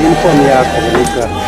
uniform yakho ngiyigqoka.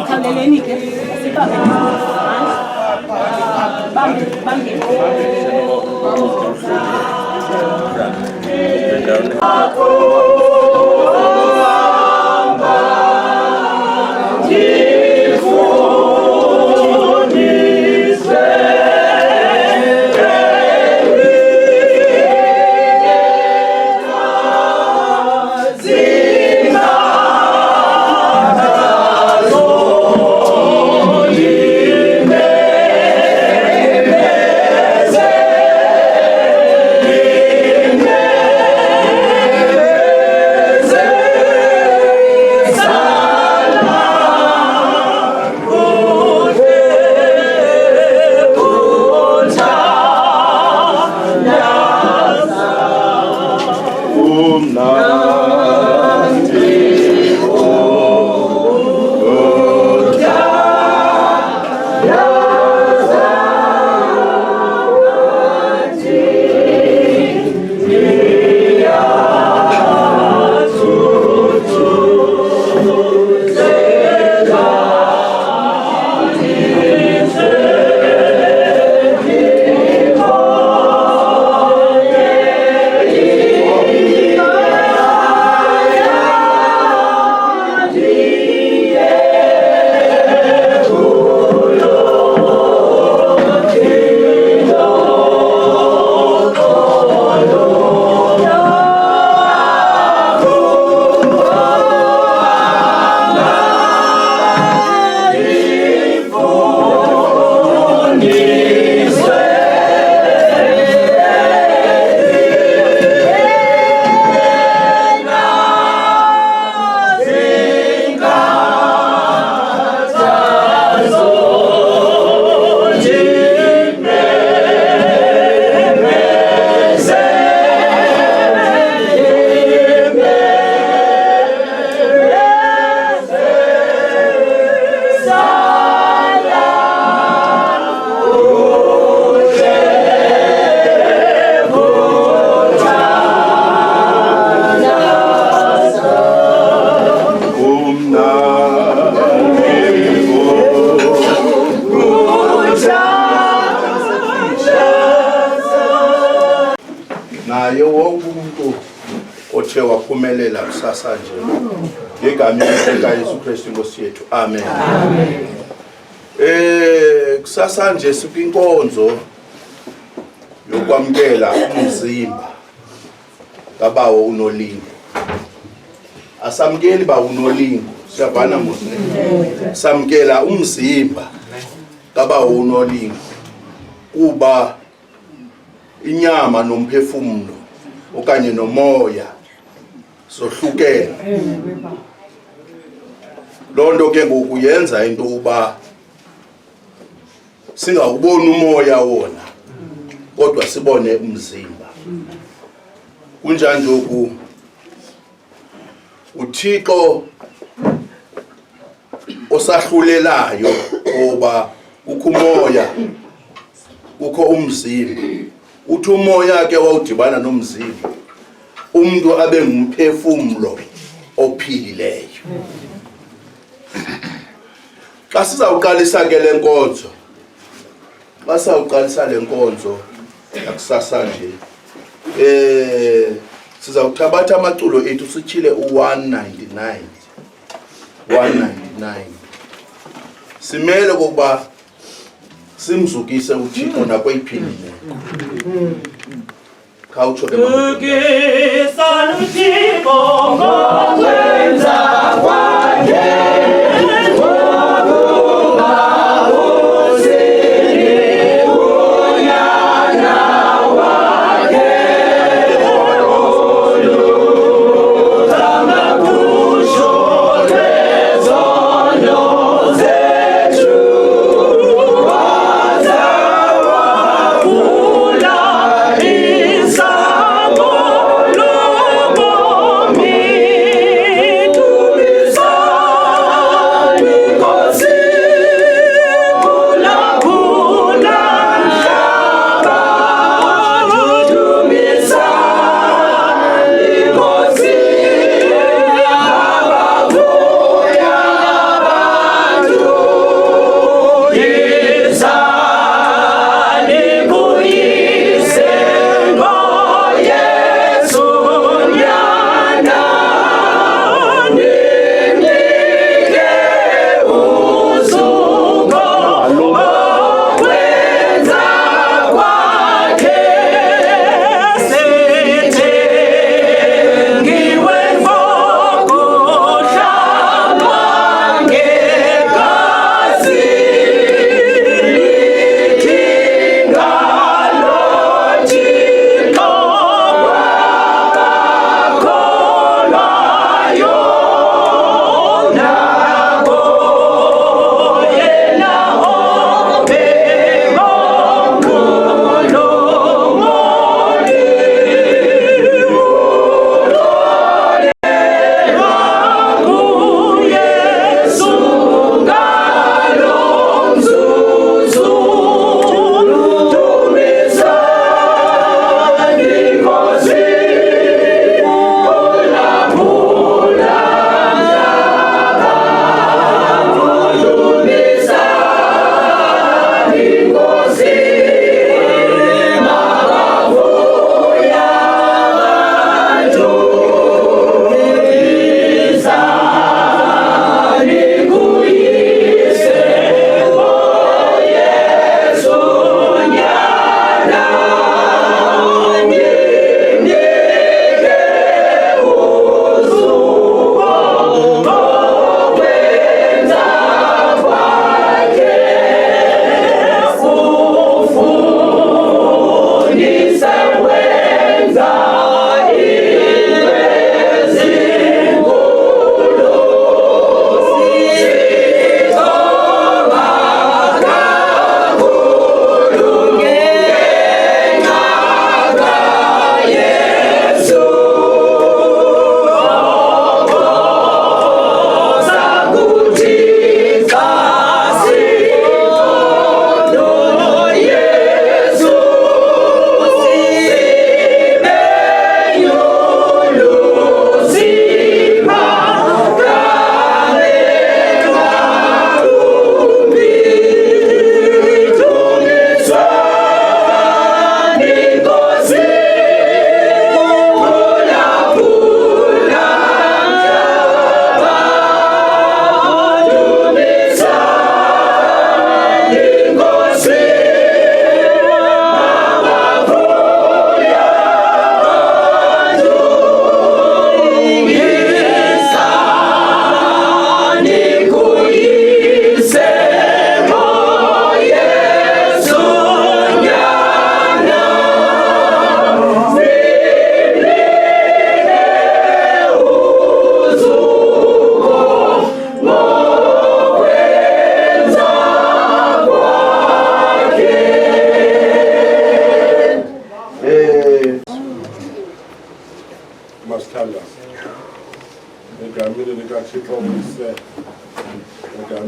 Khawuleleni ke sibabe bambe naye wonke umuntu othe waphumelela kusasa nje ngegama likaYesu Kristu Nkosi yethu, amen. Kusasa nje sikwinkonzo yokwamkela umzimba kabawo uNolingo. Asamkeli ba uNolingo, siyavana mose. Samkela umzimba kabawo uNolingo kuba inyama nomphefumulo okanye nomoya sohlukene. Lonto ke ngoku yenza into uba singawuboni umoya wona kodwa sibone umzimba. Kunjani lokhu uThixo osahlulelayo ngoba kukho umoya kukho umzimba. Uthi umoya ke wawudibana nomzimba umuntu abe ngumphefumulo ophilileyo. Xa sizawuqalisa ke lenkonzo, basawuqalisa lenkonzo yakusasa nje, sizawuthabatha amaculo ethu sichile u199 simele kokuba simzukise uThixo nakweyiphilile. Khawutsho ke ukisa uThixo ngokwenza kwakhe. So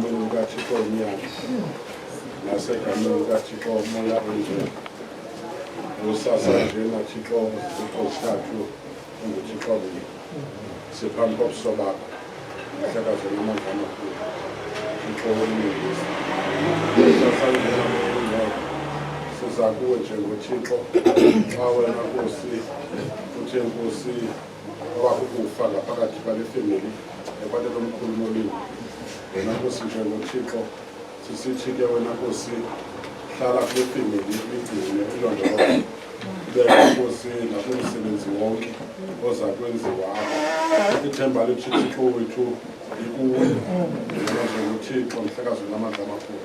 egameni likaThixo inyanga nasegameni likaThixo umoya onjena usasajena Thixo zikosithathu unguThixo kunye siphambi kobuso bakho mhlekazi namandla amakhulu Thixo womlungisi usasajena siza kuwe njengoThixo xa wena Nkosi uthe Nkosi wakukufa ngaphakathi kwale family ekwathe lomkhulu nolimo wena Nkosi njengoThixo sisithi ke wena Nkosi hlala kule family igcine ilondoloze ibeke Nkosi nakumsebenzi wonke oza kwenziwa ithemba lethu Thixo wethu ikuwe wena njengoThixo mhlekazi namandla amakhulu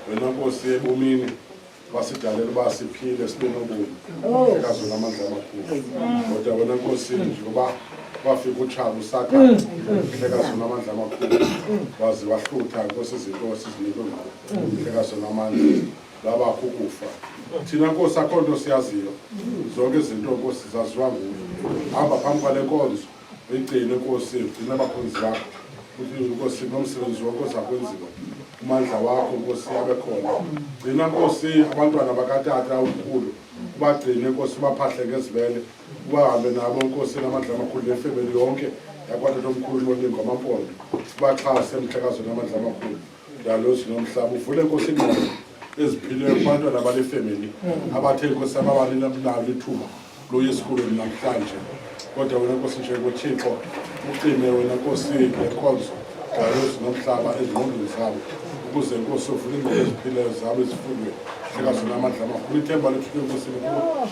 wena Nkosi ebomini wasidalela uba siphile sibe nobomi mhlekazi namandla amakhulu kodwa wena Nkosi njengoba wafika utshaba uSathane mhlekazi namandla amakhulu waze wahlutha Nkosi izinto esizinikwe ngawo mhlekazi namandla labakho ukufa thina Nkosi akho nto siyaziyo zonke izinto Nkosi zaziwa nguwe hamba phambi kwale nkonzo uyigcine Nkosi ugcine abakhonzi bakho uthi Nkosi nomsebenzi wonke ozakwenziwa umandla wakho Nkosi abe khona gcina Nkosi abantwana bakatata ukhulu ubagcine Nkosi ubaphahle ngezibele ubahambe nabo Nkosi namandla amakhulu nefemeli yonke yakwatata omkhulu nolingo amampondo ubaxhase mhlekazi namandla amakhulu ndalozi nomhlaba uvule Nkosi ingqondo eziphileyo kubantwana bale family abathe Nkosi ababalinalo ithuba loye esikolweni namhlanje kodwa wena Nkosi njengoThixo uqine wena Nkosi ngenkonzo ndalozi nomhlaba ezingqondweni zabo ukuze Nkosi uvule ingqondo eziphileyo zabo ezifundweni mhlekazi namandla amakhulu ithemba lethu ke Nkosi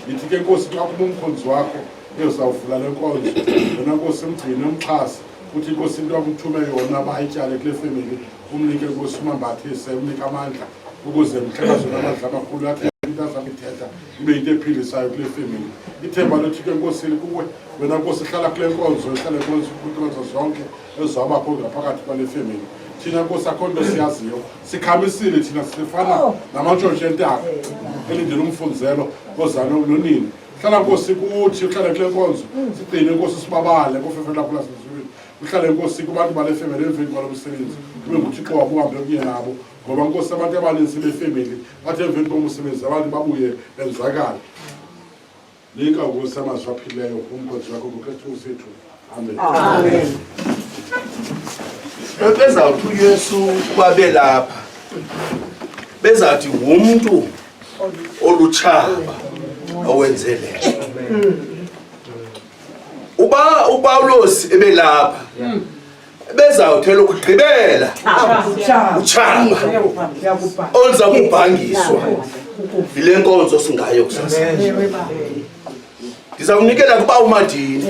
yithi ke Nkosi xa kuba umkhonzi wakho uyozawuvula le nkonzo wena Nkosi mgcine umxhasi uthi Nkosi into akuthume yona bayityale kule family umnike Nkosi umambathise umnike amandla ukuze mhlekazi namandla amakhulu akhe into azabithetha ibe yinto ephilisayo kule family ithemba lethu ke Nkosi kuwe wena Nkosi hlala kule nkonzo ihlale kwenzo zonke ezizawubakho ngaphakathi kwale family thina Nkosi akho nto siyaziyo sikhamisile thina sifana namantshontsho entaka elindele umfundzelo ozana nonini hlala Nkosi kuthi uhlale kule nkonzo sigcine Nkosi sibabale kofefe lakho lasezulwini uhlale Nkosi kubantu bale family emveni kwalo msebenzi ube nguThixo wabo uhambe kunye nabo ngoba Nkosi abantu abaninzi befamily bathi emveni komsebenzi abantu babuye benzakala nika Nkosi amazwi aphileyo umkhonzi wakho kuKristu uSethu amen amen bezawuthi uYesu kwabe lapha bezathi umuntu olutshaba owenzelele uPawulos ebelapha bezawuthela ukugqibela utshaba onza kubhangiswa yile nkonzo singayo kusasa ndizawunikela kuba uMadinda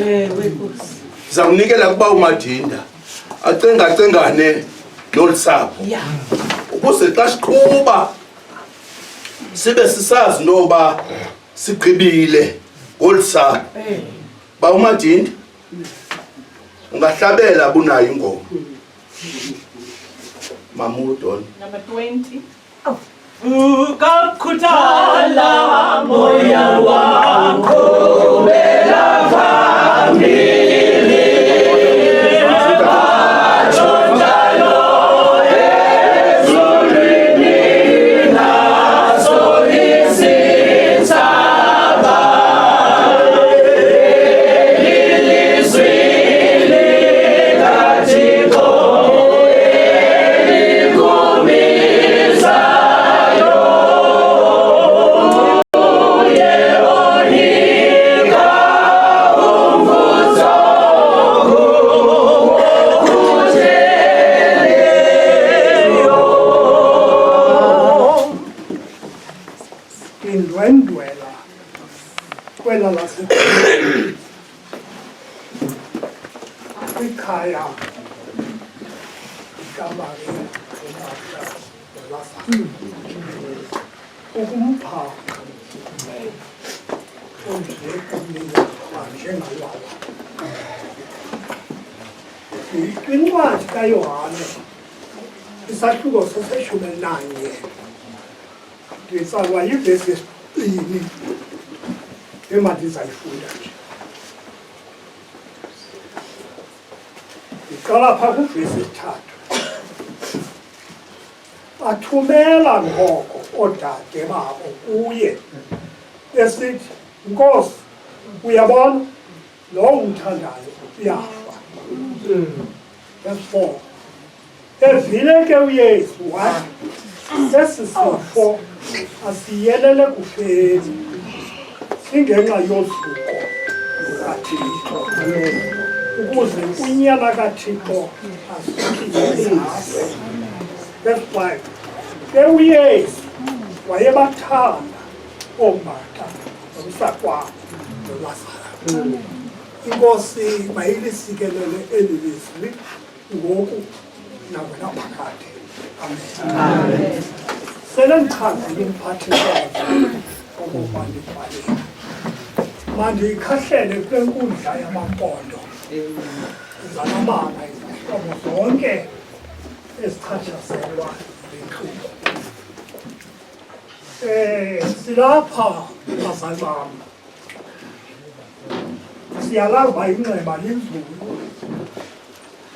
ndizawunikela kuba uMadinda acengane nolusapho ukuze xa siqhuba sibe sisazi noba sigqibile ngolusapho ba uMadinda ungahlabela bunayo ingoma Mamudon Number 20. Ukakhuthala moya wakho bela phambili indwendwela kwela lasekhaya kwikhaya ikamari ukumpha njengalawa kwincwadi kaYohane isahluko seseshumi nanye nditsalwa yivesi yesibini emandizayifunda nje ndiqala phaa kuvesi 3 athumela ngoko oodade babo kuye esithi, Nkosi, uyabona lo umthandayo uyafa. Verse 4. Evile ke uYesu wathi, esi sifo asiyelele kufeni, singenxa yosuko lukaThixo, ukuze unyana kaThixo asiphile. Verse 5. Ke uYesu wayebathanda oomata nomsakwabo noLazaro. Inkosi mayilisikelele eli lizwi ngoku nakwena phakade. Amen. Sele ndichazile umphathiswa okokuba ndibhalela. Mandiyikhahlele kule nkundla yamaqondo zanamama izihlobo zonke ezichatshazelwa yintlungu. Silapha bazali bam, siyalazi uba inxeba linzulu,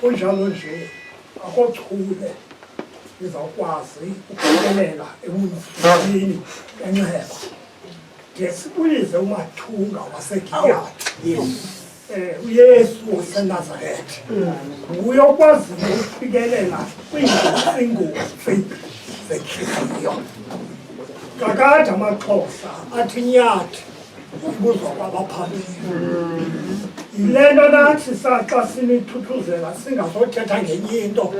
kunjalo nje akochule izawukwazi ukufikelela ebunzulwini enxeba. Ndiye sibulize umathunga waseGiliyadi, uYesu waseNazaretha, nguye okwaziyo ukufikelela kwiingozi zentliziyo. Kakade amaXhosa athi nyathi ibuzwa kwabaphambili. Yile nto nathi saxa sinithuthuzela singazothetha ngenye into,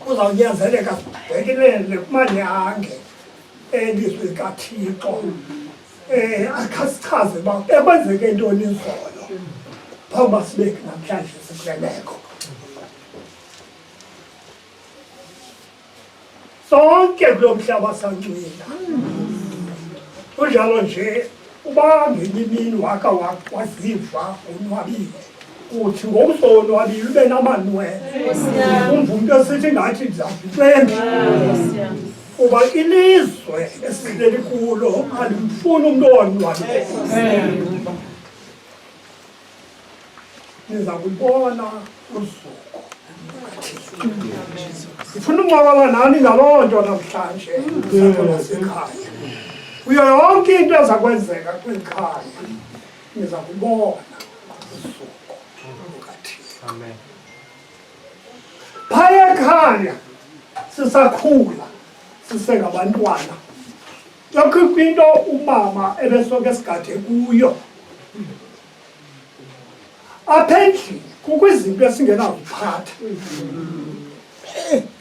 kuzawunyanzeleka sibhekelele kumanyange elizwi likaThixo. Akhasichaze uba ekwenzeke ntoni izolo phambi uba sibeke namhlanje sikule meko. Sonke kulo mhlaba sancwina. Kunjalo nje uba ngenye imini waka waziva unwabile, uthi ngomsonwabile ube namanwele. Umva umntu esithi ngathi ndizavixembi. Kuba ilizwe esileli kulo alimfuni umntu onwabile. Niza kulibona usuku. Ndifuna ukunqabana nani ngaloo nto namhlanje nasekhaya. Kuyo yonke into eza kwenzeka kweli khaya niza kubona usuku lukaThixo. Phaya ekhaya sisakhula sisengabantwana, yonke into umama ebesoke esigade kuyo. Apha endlini kukho izinto esingenaziphatha,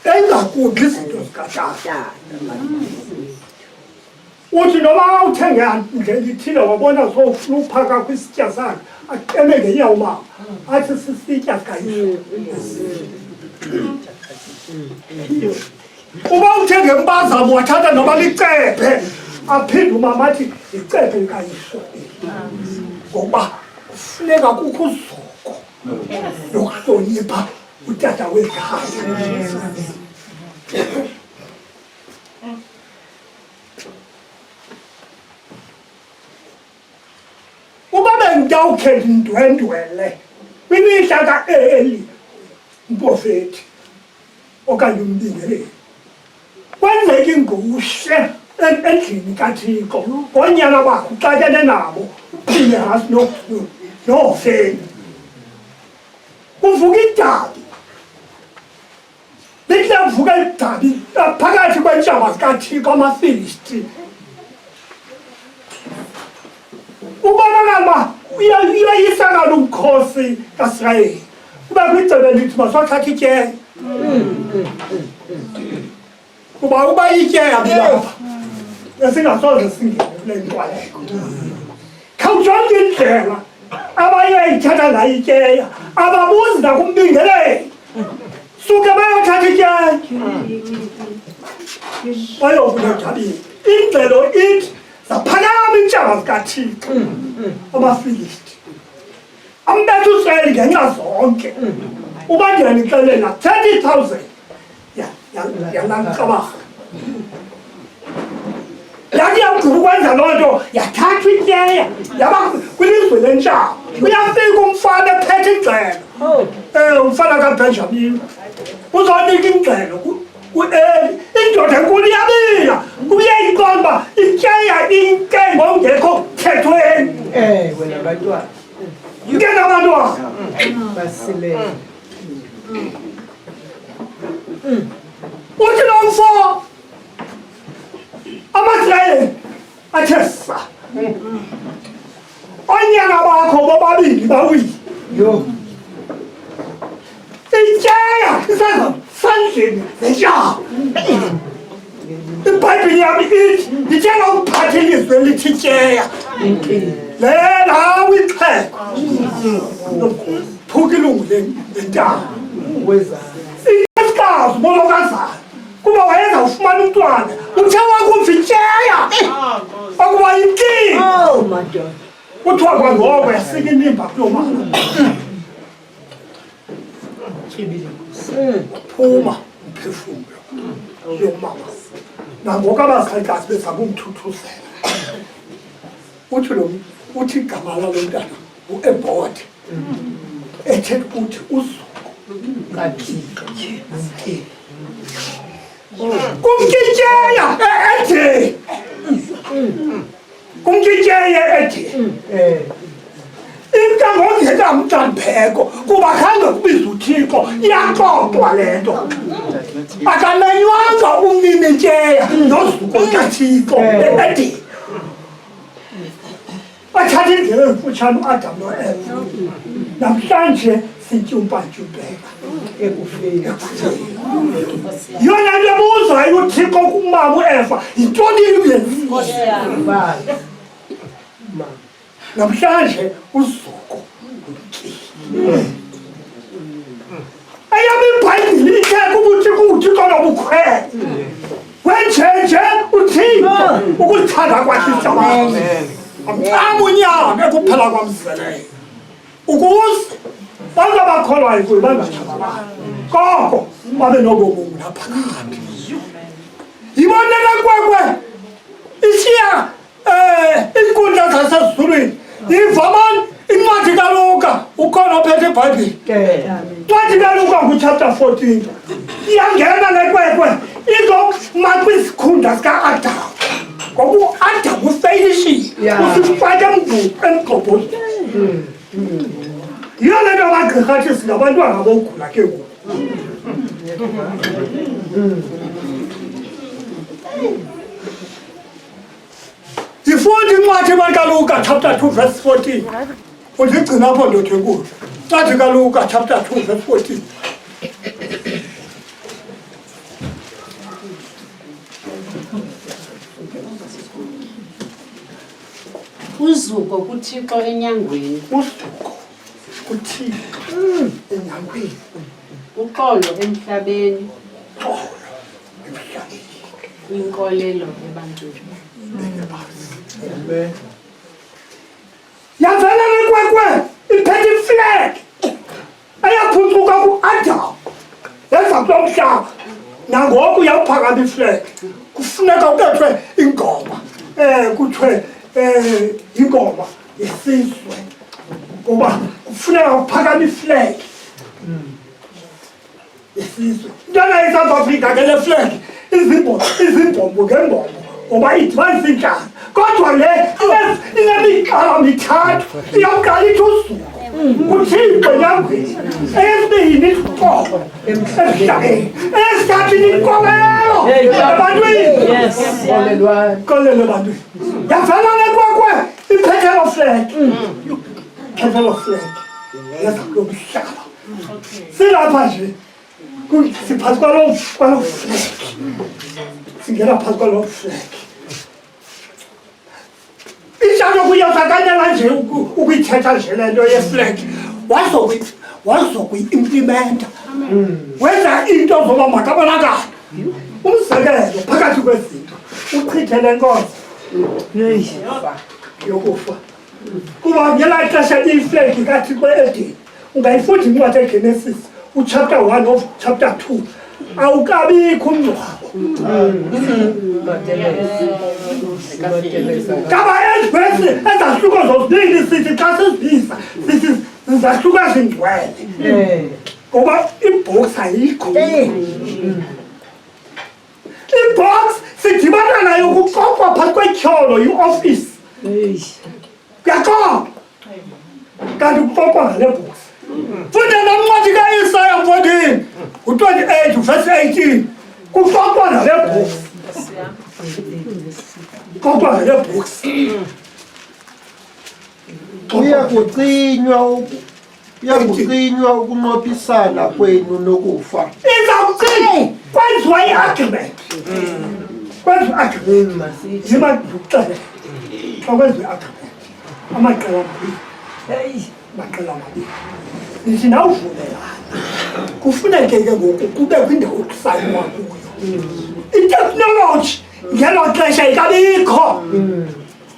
engakumbi izinto zikatata. Uthi noba uthenge ndlela ithile wabona sowufuna uphaka kwisitya sakhe, aqeme ngenyawo mama athi sisitya kayiso. Uba uthenge impazamo wathatha noba licephe, aphinde umama athi icephe likayiso. Ngokuba kufuneka kukho uzuko lokuhlonipha utata wekhaya. Uba bendawukhe ndindwendwele kwimihla kaEli umprofethi okanye umbingeleli, kwenzeka ingushe endlini kaThixo ngoonyana bakho uxakene nabo uPhinehasi noHofeni. Kuvuka idabi, lihle kuvuka idabi phakathi kweentshaba zikaThixo amaFilisti. Ubonakala uba uyoyisakala umkhosi kaIsrayeli. Kuba kwicebe lithi masathatha ityeya. Kuba uba ityeya bilapha esingasoze singene kule ntwaleko. Khawujonge indlela abayayithatha ngayo ityeya, ababuzi nakumbingeleli. Suke bayothatha ityeya bayokuya edabini. Ingxelo ithi zaphakama iintshaba zikaThixo amaFilisti, ambetha uIsrayeli ngenxa zonke. Uba ndiyanixelela 30,000 yalancabarha. Yathi yagqiba ukwenza loo nto yathathwa ityeya yaba kwilizwe lentshaba. Uyafika umfana ephethe ingxelo, umfana kaBenjamini uzonika ingxelo kuEli. Indoda enkulu ngena abantwana uthi nomfo amaSrayeli athe sa onyana bakho bobabili bawile ityaya isesandleni zentshaba iBhayibhile yami ithi ndithenga ukuphatha ilizwi elithi tyeya lawo ixhego phuka ilungu lentaba inkosikazi bolokazana kuba wayezawufumana umntwana uthe wakumva ityeya akuba yinkinga kuthiwa kwangoko yasika inimba kuloo mama phuma umphefumlo yomama nangoku abazalikazi bezama umthuthuzela uthi igama lalo mntana u-ebhodi ethetha ukuthi uzuko kumkityeya ethi kumkityeya ethi inkamongezamntambeko kuba khange kubiza uThixo iyaxoxwa le nto akamenywanga umnini tyeya nozuko kaThixo ethi bathatha indlela emfutshane uAdam noEva namhlanje sityumpantyumpeka ekufeni yona nto ebuzayo uThixo kumama uEva yintoni uyenzile namhlanje uzuko ayami iBhayibhile ithetha ukuthi kuThixo nobukhwele wenjenje uThixo ukuthanda kwakhe ihlabathi amcaba unyaka ekuphela kwamzeleyo ukuze bantu abakholwayo kuye bangatshabalali koko babe nobomi naphakade yibonela kwekwe ishiya inkundla zasezulwini yivamani incwadi kaLuka ukhona ophethe iBhayibhile incwadi kaLuka nguchapter 14 iyangena lekwekwe izoma kwisikhundla sika-Adamu ngoba uAdamu ufeyilishile usifake emgqobhozweni yiyo le nto abagqirha athi singabantwana bogula ke ngoku yifunda incwadi kaLuka chapter 2 verse 14 undigcina apho ndothi kuyo incwadi kaLuka chapter 2 verse 14 uzuko kuThixo enyangweni uzuko kuThixo enyangweni uxolo emhlabeni inkolelo ebantwini yavela lekwekwe iphethe iflag ayaphuncuka kuAdamu yeza kulo mhlaba nangoku uyawuphakama iflag kufuneka kubethwe ingoma kuthiwe ingoma yesizwe ngoba kufuneka kuphakama iflag yesizwe intwana eSouth Africa ke le flag izimbombo ngembombo ngoba idibanisa intlanga kodwa le inemigqala mithathu iyawuqala ithi uzuko kuThixo enyangweni eyesibini isixhobo emhlabeni eyesithathini inkolelo ebantwini kolelo ebantwini yavela lekwekwe iphethe lo flag iphethe lo flag yeza kulo mhlaba silapha nje siphantsi kwalo flag singena phantsi kwalo flag injalo kuyazakanyela nje ukuyithetha nje le nto yeflag wazokuyi-implimenta wenza into zoba makabonakala umzekelo phakathi kwezinto uchithe le nkonzo yokufa kuba ngela xesha iyiflag kaThixo eEdeni ungayifunda incwadi eGenesis uchapter 1 of chapter 2 awukabikho umngcwabo kaba ezivesi ezahluka zozibili sithi xa sizibisa sithi zizahluka zingcwele ngoba ibhoksi ayikho ibhoksi sidibana nayo kuxoxwa phantsi kwetyholo iofisi kuyaqoqa kanti kuxoxwa ngale bhuks. Futhi namncwadi kaIsaya 14 u-28 verse 18 kuxoxwa ngale bhuks. Kuxoxwa ngale bhuks. Uyakucinywa ukunqophisana kwenu nokufa. Izawucinywa kwenziwa i-argument. Kwenziwa i-argument. Yima ndikuxelele. Xa kwenziwa i-argument amaqela amabili. Amaqela amabili. Nithi nawuvumelana kufuneke ke ngoku kube kwindawo kusayinwa kuyo. Itekhnoloji ngelo xesha ayikabikho.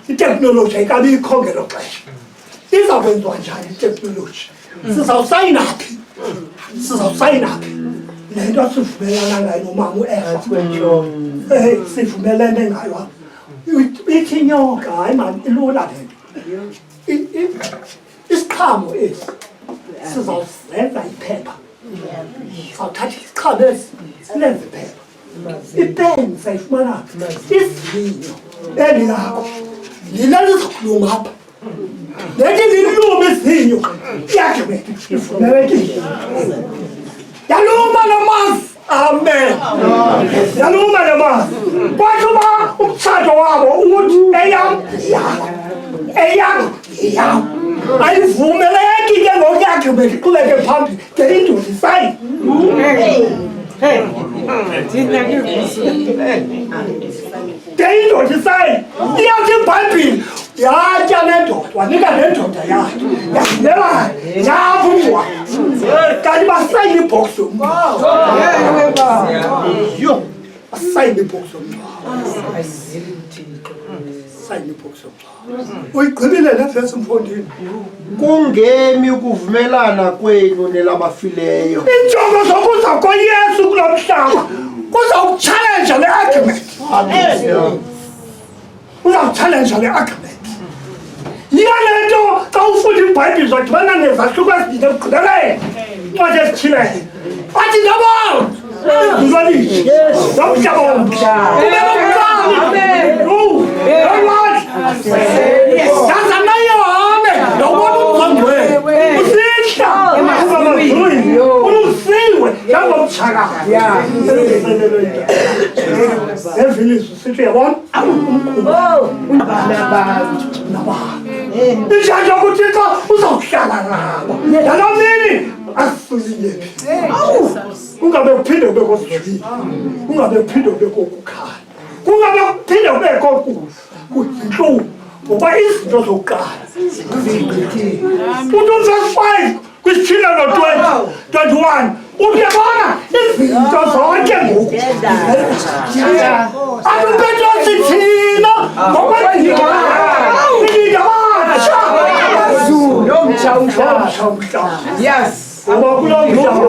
Itekhnoloji ayikabikho ngelo xesha. Izawukwenziwa njani itekhnoloji? Sizawusayina phi? Sizawusayina phi? Le nto sivumelana ngayo nomama u-Eva. Sivumelene ngayo. Ithi inyoka, hayi mani, ilula le nto. Isiqhamo esi sizawuzenza iphepha. Sizawuthatha isiqhamo esi silenze iphepha. Ipeni sayifumana isivinyo eli lakho lila lizokhuluma apha. Lethi lilume izinyo i-argument ivumelekile. Yaluma namasi. Amen. Yaluma namasi. Kwathi uba umtshato wabo uthi eyam yakho, eyam yam. Ayivumeleki ke ngoku i-argument iqhubeke phambili de indoda isayi. De indoda isayi. Iyathi iBhayibhile yatya nendoda wanika nendoda yakhe yazimelana yavumwa kanti basayina ibhokisi yomngcwabo. Basayina ibhokisi yomngcwabo. Sayina ibhokisi yomngcwabo. Uyigqibile le verse mfondini. Kungemi ukuvumelana kwenu nelabafileyo. Injongo zokuza koYesu kulo mhlaba kuzawutshalenja le argument. Uzawutshalenja le argument. Yile nto xa ufunda iBhayibhile uzadibana nezahluko ezibini ekugqibeleni. Incwadi ezithile athi ndabona ndizolitsho nomhlaba omtsha ube nomqali yaza nayohane ndawubona umzangweni usihla uzamazulwini ulusiwe njengomtshakazi. Eviliso sithi yabona injanja kuthixo uzawuhlala nabo nalomini asisuliyephi. Kungabe kuphinde kube kosijwini, kungabe kuphinde kube kokukhala, kungabe kuphinde kube kuzinhlungu ngoba izinto zokuqala zigqithile. Uthi verse 5 kwisithile no-21 uthi yabona izinto zonke ngoku aluPetrosi thina ngoba kulo mhlaba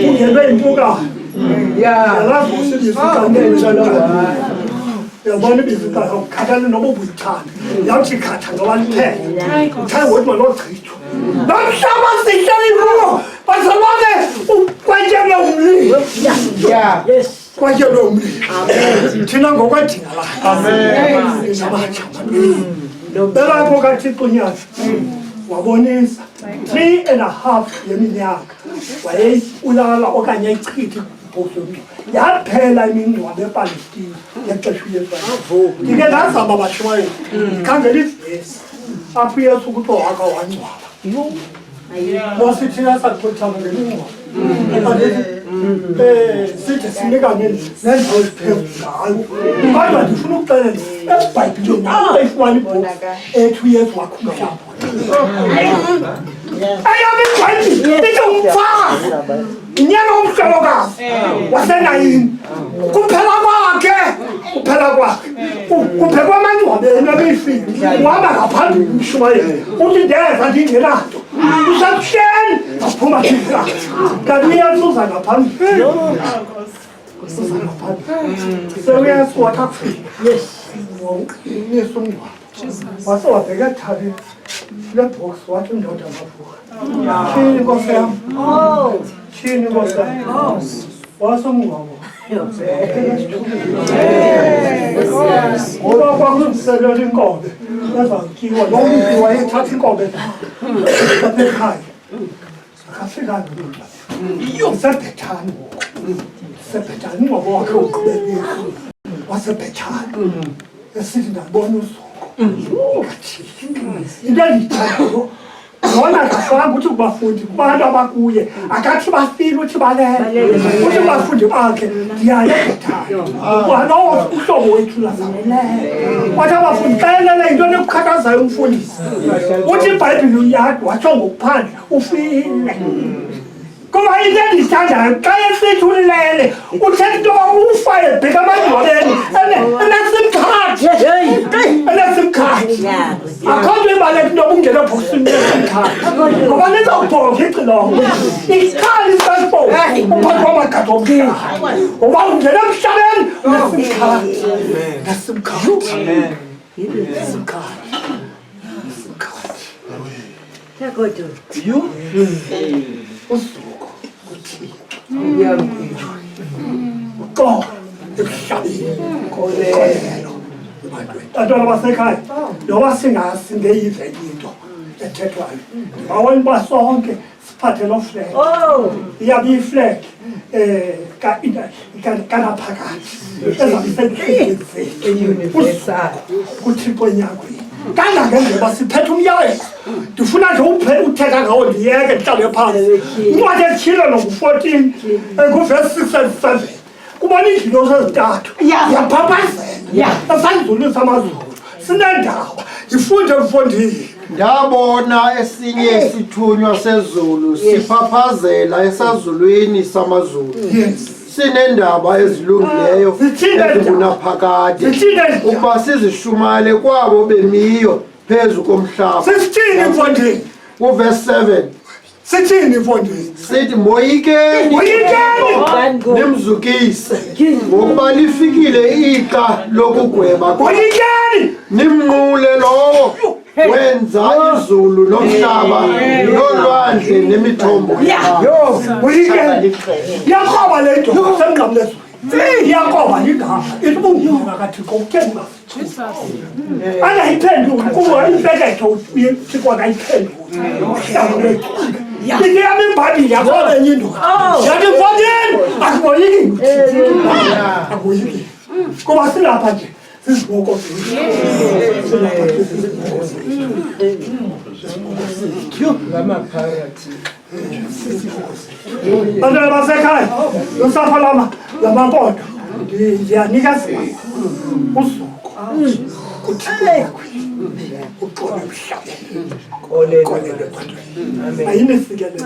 ungenwe impukane. Yalazi usilisikaneaa yabona ibizikala ukhathalele noba ubuyithanda yawuthi khatha ngoba liphele uthanda ngokuthi malogqithwa nomhlaba sihleli kuwo bazalwane ukwatyelwe umlilo. Kwatyelwe umlilo thina ngokwedinga lakho belapho kaThixo unyaka wabonisa 3.5 yeminyaka wayeyibulala okanye ayichithe ibhokisi yaphela imingcwabo ePalestina ngexesha uYesu. Ndike ndazama bashumayeli ndikhangela ivesi apho uYesu kuthiwa waka wangcwaba. Mose thina saxothana ngemingcwabo sithi sinikane nendawo eziphezulu ngayo. Kodwa ndifuna ukuxelela eBhayibhileni ayifumana ibhokisi ethi uYesu wakhumhlaba. Ayam iBhayibhile ithi umfazi unyana womhlolokazi wasenayini kuphela kwakhe kuphekwa amangcwabeni abeyifile uhamba ngaphambili umshumayeli uthi ndeza ndingenanto usakuhleni aphuma thisa kanti uYesu uza ngaphambili. Uza ngaphambili seUYesu wathi akufika Yesu umngcwabo wase wabheka ethabeni lebhokisi wathi indoda mavuka tyhini Nkosi yam, tyhini Nkosi yam, wasomngcwabo ngoba kwakulungiselela inkobe ezawutyiwa. Lo mntu wayethatha inkobe Ekhaya. Akafika nje. Usebhethani ngoku. Sebhethani ngoba wakhe uqhubekile. Wasebhethani. Esithi ndabona usuku. Into endiyithandayo lona akafanga ukuthi kubafundi kubantu abakuye akathi bafile uthi balele uthi bafundi bakhe ndiyale bethana kwalowo uhlobo wethu lazameleyo kwathi abafundi xa elele into nekukhathazayo umfundisi uthi ibhayibhile uyadwa watsho ngokuphandle ufile kuba into endiyithandayo xa esithi ulele uthetha into ufa ebheka amadwaleni enesimkhathi enesimkhathi akho nto ibaleka into obungena ebhokisini enesimkhathi ngoba nizawubhonga icilongo ikhali iselfoni uphathi wamagadi omhlaba ngoba ungena emhlabeni unesimkhathi nesimkhathi usuku uqobo emhlabeni kolelo bantwana basekhaya noba singasi ngeyive into ethethwayo ndibawona uba sonke siphathe lo flag iyabe iyiflag kanaphakathi ezabiseuniversal kuthixo enyakweni kangangendlela siphethe umyalezo ndifuna nje uthetha ngawo ndiyeke ndihlale phantsi incwadi ethile noku-14 kuvesi 6 and 7 kubona izinto zezintathu yaphaphazela esandizulisa amazulu sinendaba yifunde mfondini ndabona esinye isithunywa sezulu siphaphazela esazulwini samazulu sinendaba ezilungileyo ezibunaphakade ukuba sizishumale kwabo bemiyo phezu komhlaba sisithini mfondini kuvesi 7 sithini mfondini sithi moyikeni nimzukise ngokuba lifikile ixa lokugweba moyikeni nimnqule lowo wenza izulu nomhlaba nolwandle nemithombo moyikeni yakroba le nto semngqamlezulu yakroba ligama isibungula kathixo utheni angayiphenduli kuba impeketho thixo akayiphenduli Ini yami mbali yakho enye indoda. Yathi mfondini akuboyiki. Akuboyiki. Kuba silapha nje siziboko Bantwana basekhaya, usapho lamapoto ndiyanika usuku kuthixo uxolo emhlabeni kolele ebantwini ayinifikelele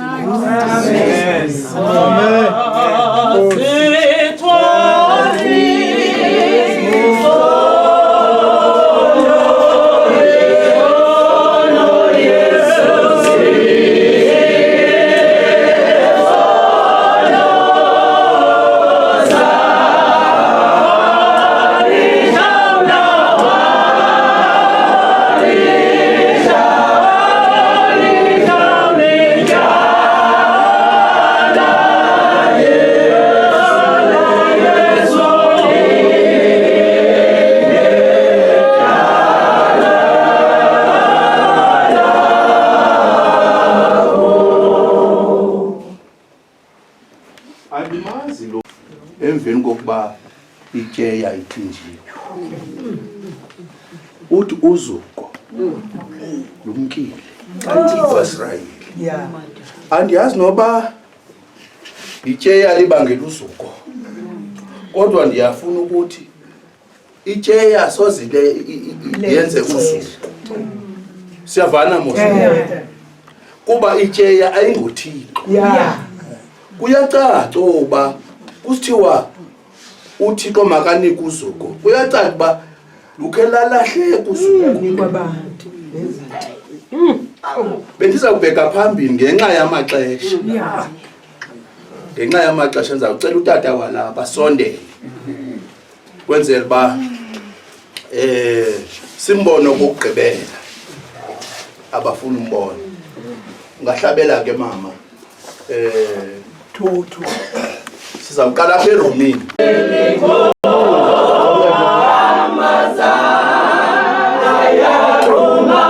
emveni kokuba ityeya ithinjiwe uthi uzuko lumkile waSirayeli andiyazi noba ityeya libangela uzuko kodwa ndiyafuna ukuthi ityeya sozile yenze uzuko siyavana mose kuba ityeya ayinguthixo kuyacaca uba kusithiwa uthixo makanike uzuko kuyacaca uba lukhe lalahleka uzuko bendiza kubheka phambili ngenxa yamaxesha ndizawucela utata walapha sondele kwenzela uba simbone okokugqibela abafuna umbona ungahlabela ke mama thuthu sizawuqala apha eromini Amazana ya Roma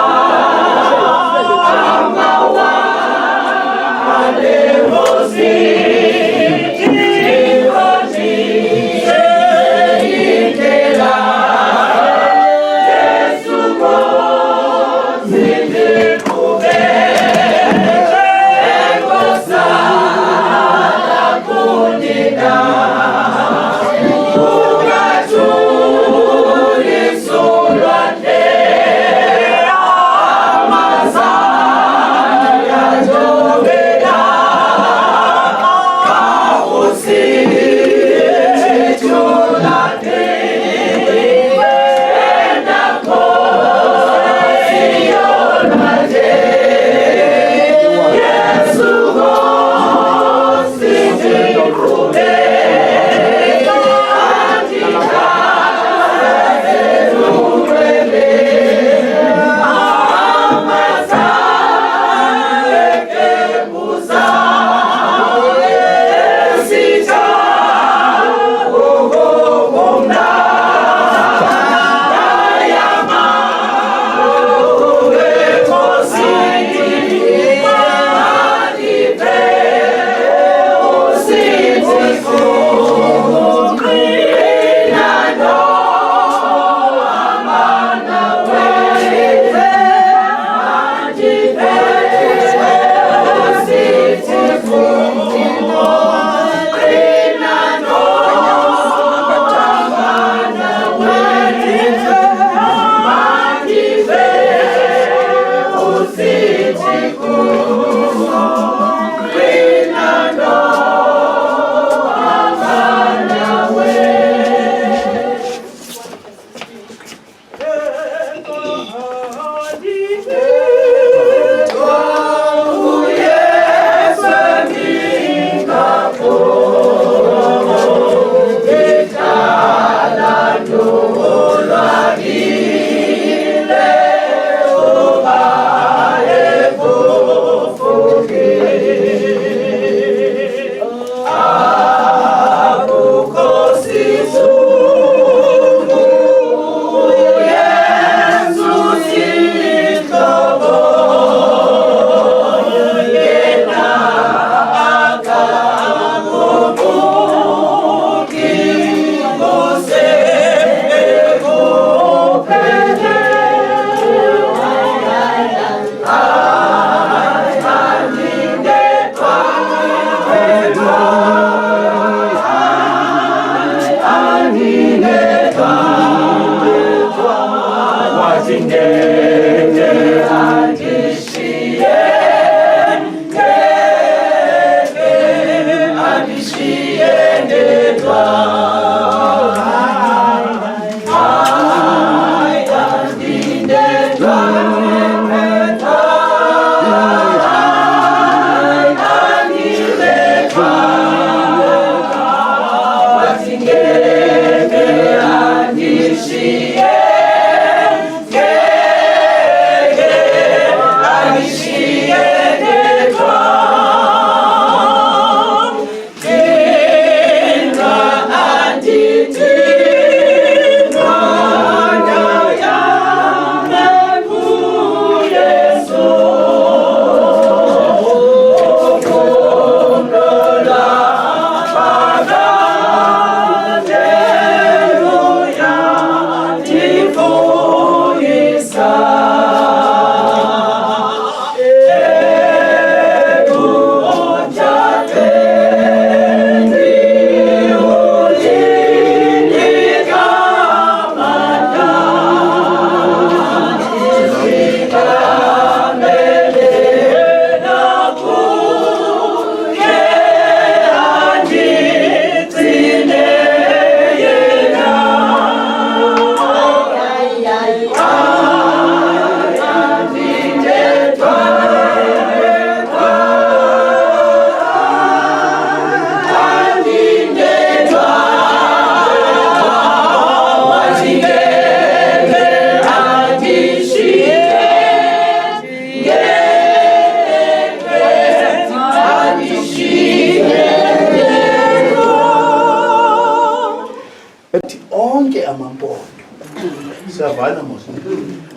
Siyavana mos.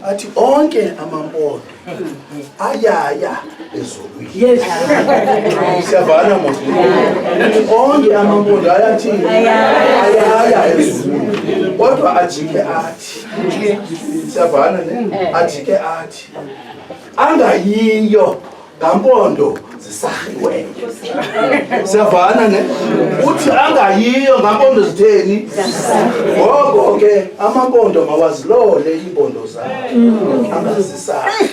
Athi onke amampondo ayaya ezulwini. Yes. Siyavana mos. Onke amampondo ayathini? Ayaya ezulwini. Kodwa ajike athi. Siyavana ne? Ajike athi. Angayiyo ngampondo zisahiweyo. Siyavana ne? Uthi angayiyo ngampondo zitheni? Ngoko ke amampondo mawazilole impondo zawo. Angazisahi.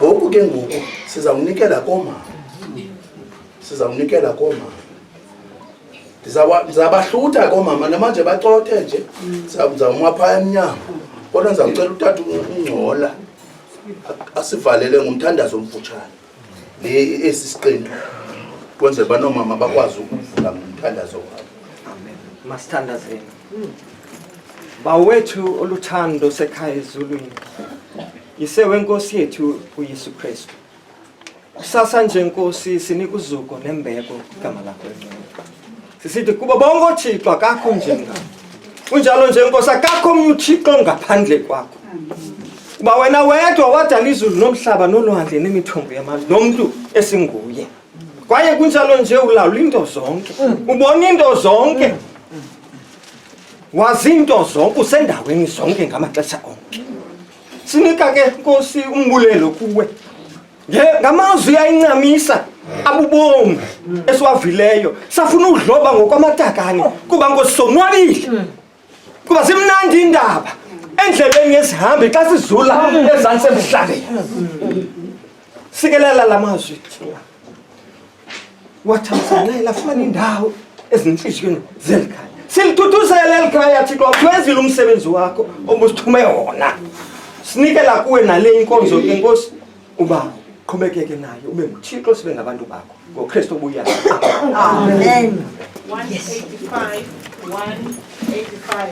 Ngoku ke ngoku sizawunikela komama. Sizawunikela komama. Ndizabahlutha komama namanje bacothe nje. Sizawuma phaya emnyango. Kodwa ndizawucela utata ungcola. Asivalele ngomthandazo omfutshane. Le esisiqinto kwenze banomama bakwazi ukuvula ngomthandazo wabo. Amen. Masithandazeni. Bawethu oluthando sekhaya ezulwini. Yise wenkosi yethu uYesu Kristu. Kusasa nje Nkosi sinika uzuko nembeko igama lakho engcwele. Sisithi kuba bonke oThixo akakho njengawe. Unjalo nje Nkosi akakho omnye uThixo ngaphandle kwakho. Kuba wena wedwa wadala izulu nomhlaba nolwandle nemithombo yamanzi nomuntu esinguye. Kwaye kunjalo nje ulawula into zonke. Ubona into zonke. Wazi into zonke usendaweni zonke ngamaxesha onke. Sinika ke Nkosi umbulelo kuwe. Ngamazwi ayincamisa abubomi esiwavileyo. Safuna udloba ngokwamatakane kuba Nkosi sonwabile. Kuba simnandi indaba. Endleleni yesihambi xa sizula ezantsi emhlabeni. Sikelela lamazwi thina. Wathamsanela lafumana indawo ezinhliziyweni zelikhaya. Silithuthuzela elikhaya Thixo wenzile umsebenzi wakho obusithume wona. Sinikela kuwe nale inkonzo ke Nkosi uba qhubekeke nayo ube nguThixo sibe ngabantu bakho ngoKristu obuya. Amen. 185 185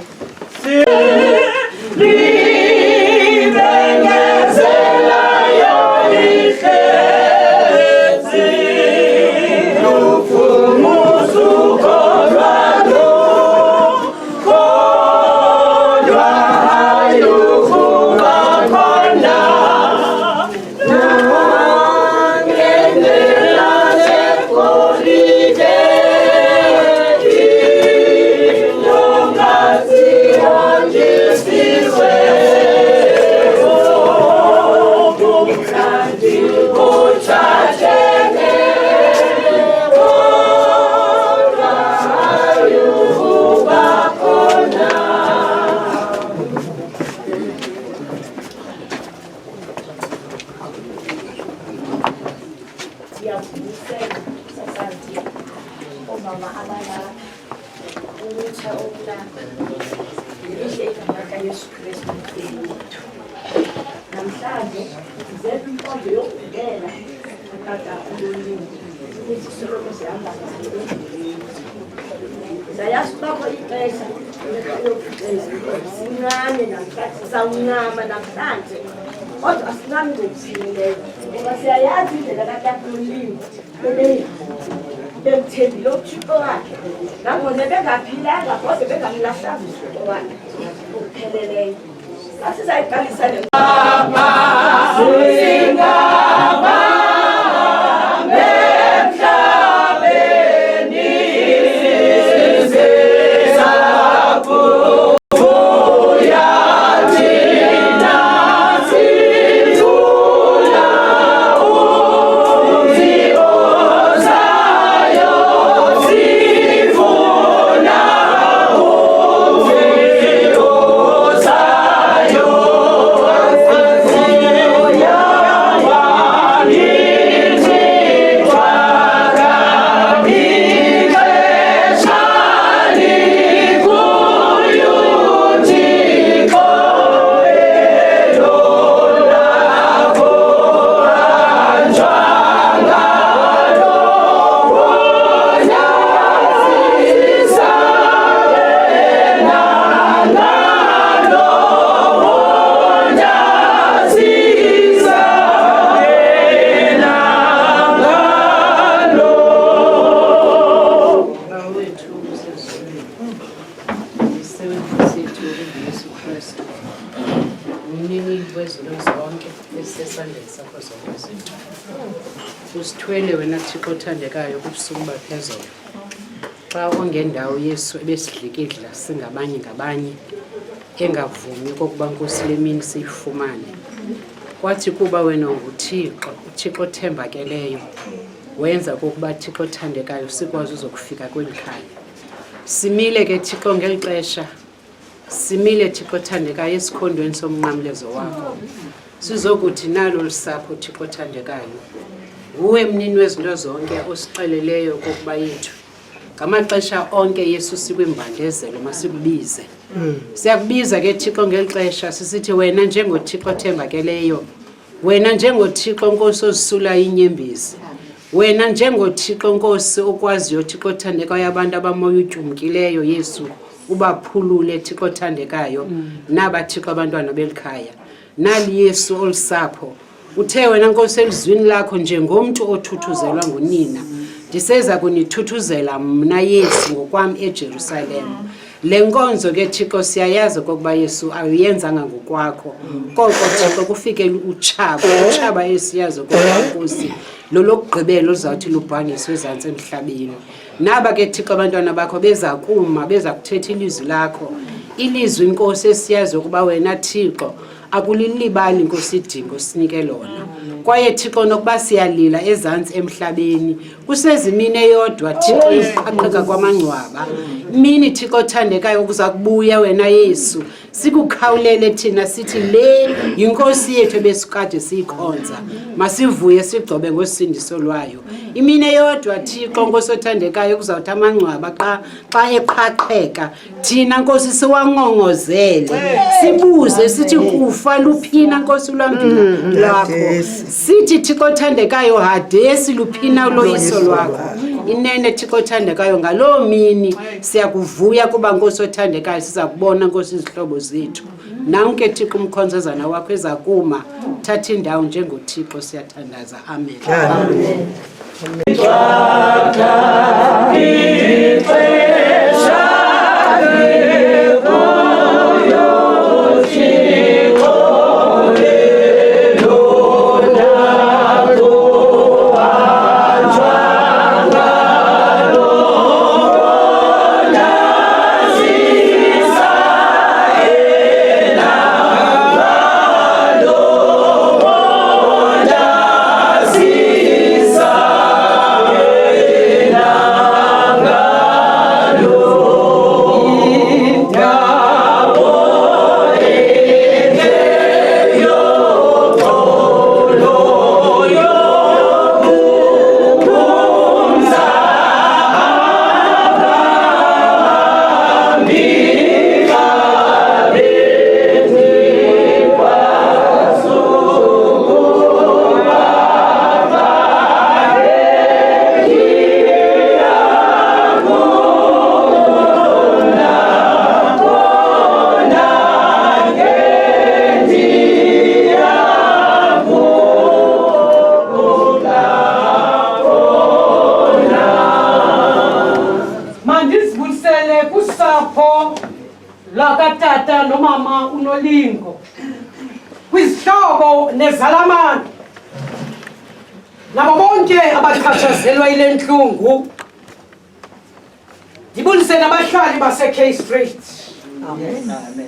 Saya suka kok ipesa, sincane namhlanje sawuncama namhlanje kodwa asincami ngokusileyo ngoba siyayazi indlela kaTakulimo bemthembile uThixo wakhe nangona bengaphilanga kodwa bengamlahlanga uThixo wakhe ukupheleleyo asizayiqalisa le usithwele wena Thixo othandekayo kubusuku baphezolo xa ongendawo Yesu ebesidlikidla singabanye ngabanye engavumi kokuba Nkosi lemini siyifumane kwathi kuba wena unguThixo uThixo othembakeleyo wenza kokuba Thixo othandekayo sikwazi uzokufika kweli khaya simile ke Thixo ngeli xesha simile Thixo othandekayo esikhondweni somnqamlezo wakho sizokuthi nalo lusapho Thixo othandekayo uwe mnini wezinto zonke osixeleleyo kokuba yethu ngamaxesha onke Yesu sikwimbandezelo masikubize siyakubiza ke Thixo ngeli xesha sisithi wena njengoThixo othembakeleyo wena njengoThixo Nkosi ozisula inyembezi wena njengoThixo Nkosi okwaziyo Thixo othandekayo abantu abamoya utyumkileyo Yesu ubaphulule Thixo othandekayo naba Thixo abantwana belikhaya nali Yesu olusapho uthe wena Nkosi elizwini lakho njengomntu othuthuzelwa ngunina ndiseza kunithuthuzela mna Yesu ngokwami eJerusalem le nkonzo ke Thixo siyayazi kokuba Yesu awuyenzanga ngokwakho koko Thixo kufike utshaba esiyazi kokuba Nkosi lolokugqibela uzawuthi lubhangiswe ezantsi emhlabeni naba ke Thixo abantwana bakho beza kuma beza kuthetha ilizwi lakho ilizwi Nkosi esiyazi ukuba wena Thixo akulilibali Nkosi idingo sinike lona kwaye Thixo nokuba siyalila ezantsi emhlabeni kusezimini eyodwa Thixo iqhaqheka kwamangcwaba mini Thixo othandekayo ukuza kubuya wena Yesu sikukhawulele thina sithi le yinkosi yethu ebesikade siyikhonza masivuye sigcobe ngosindiso lwayo imini eyodwa Thixo Nkosi othandekayo kuzawuthi amangcwaba xa eqhaqheka thina Nkosi siwangongozele sibuze sithi kufa luphina Nkosi lwamphilo lwakho sithi Thixo othandekayo hadesi luphina uloyiso lwakho inene Thixo othandekayo ngaloo mini siyakuvuya kuba Nkosi othandekayo siza kubona Nkosi izihlobo zethu nanke Thixo umkhonzezana wakho ezakuma thatha indawo njengoThixo siyathandaza amen amen utata nomama uNolingo, kwizihlobo nezalamane, nabo bonke abachatshazelwa ile ntlungu, ndibulise nabahlali base-K Street.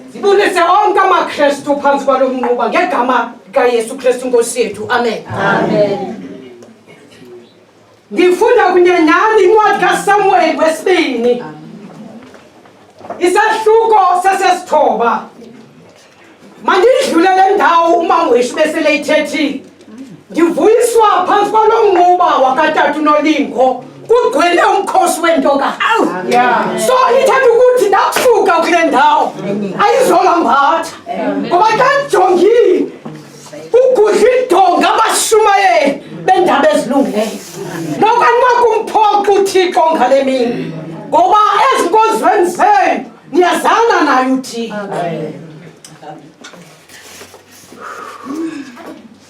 Ndibulise onke amaKrestu phantsi kwalo mnquba ngegama kaYesu Kristu Nkosi yethu. Amen. Ngifunda kunye nani incwadi kaSamuel wesibini, isahluko sesesithoba. Mandidlule le ndawo umama wethu besele ithethile. Ndivuyiswa phantsi kwalo mnquba wakatata uNolingo kugcwele umkhosi wentokazi. So ithetha ukuthi ndakusuka kule ndawo ayizolambatha, ngoba xa ndijongile ugudla idonga abashumayeli bendaba ezilungileyo. Nokanmakumphoxa uThixo ngale mini, ngoba ezinkozweni zenu niyazana naye uThixo.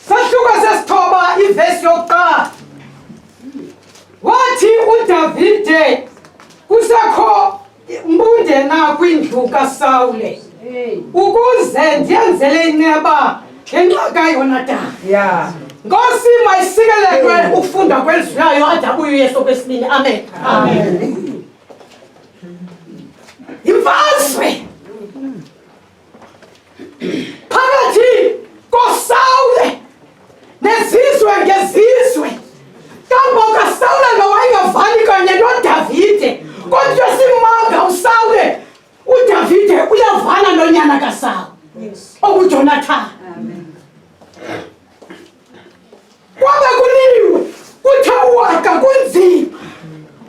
Sahluko sesithoba ivesi yokuqala. Wathi uDavide kusekho mbunde na kwindlu kaSawule ukuze ndiyenzele inceba ngenxa kaYonatani. Nkosi mayisikelelwe ukufunda kwelizwi layo ade abuye uYesu kwesibini. Amen. Imfazwe phakathi koSawule nezizwe ngezizwe. Kambe kaSawule lo wayengavani kanye noDavide, kodwa simanga uSawule uDavide uyavana nonyana kaSawule okuJonathani. Kwabe kuliwe kuthe waka kunzima,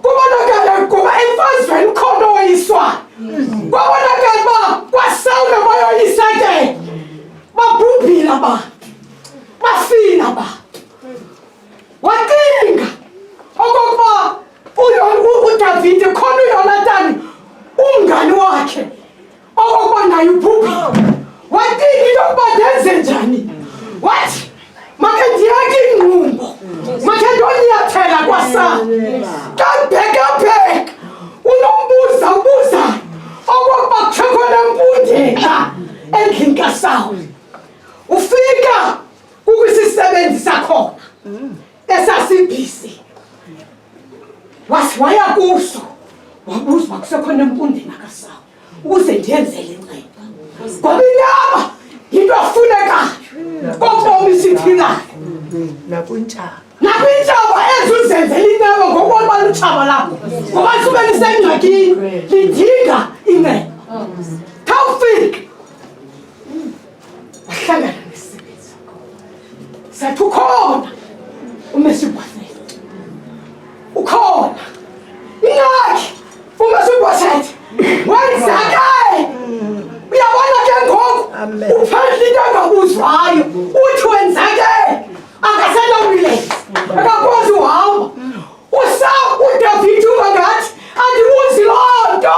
kubonakala kuba emfazweni khona oyiswayo. Kwabonakala uba kwaSawule bayoyisa ke babhubhile abantu, bafile abantu. Wacinga okokuba uDavide khona uYonatani umngani wakhe okokuba naye ubhubhile. Wacinga into yokuba ndenze njani. Wathi make ndiyeke ingqumbo, make ndonyathela kwaSawule. Kambheka ubuza okokuba kuthe khona mpundeka endlini kaSawule. Ufika kukwisisebenzi sakhona esasibhisi, waya kuso wabuza uba kusekhona empundeni kaSawule ukuze ndiyenzele inceba, ngoba inyama yinto efunekayo kobomi siphilayo. Nakwintshaba ezuzenzela inceba ngokubona uba lutshaba lakho, ngoba sube lisengxakini lidinga inceba. Khawufika wahlangana nesisebenzi sathi ukhona uMesibhoshethi, ukhona ingakhi uMesibhoshethi wenzake. Uyabona ke ngoku uphendla into engabuzwayo, uthi wenzake akasenawuyilenza, akakwazi uhamba. uDavide ungangathi andibuzi loo nto,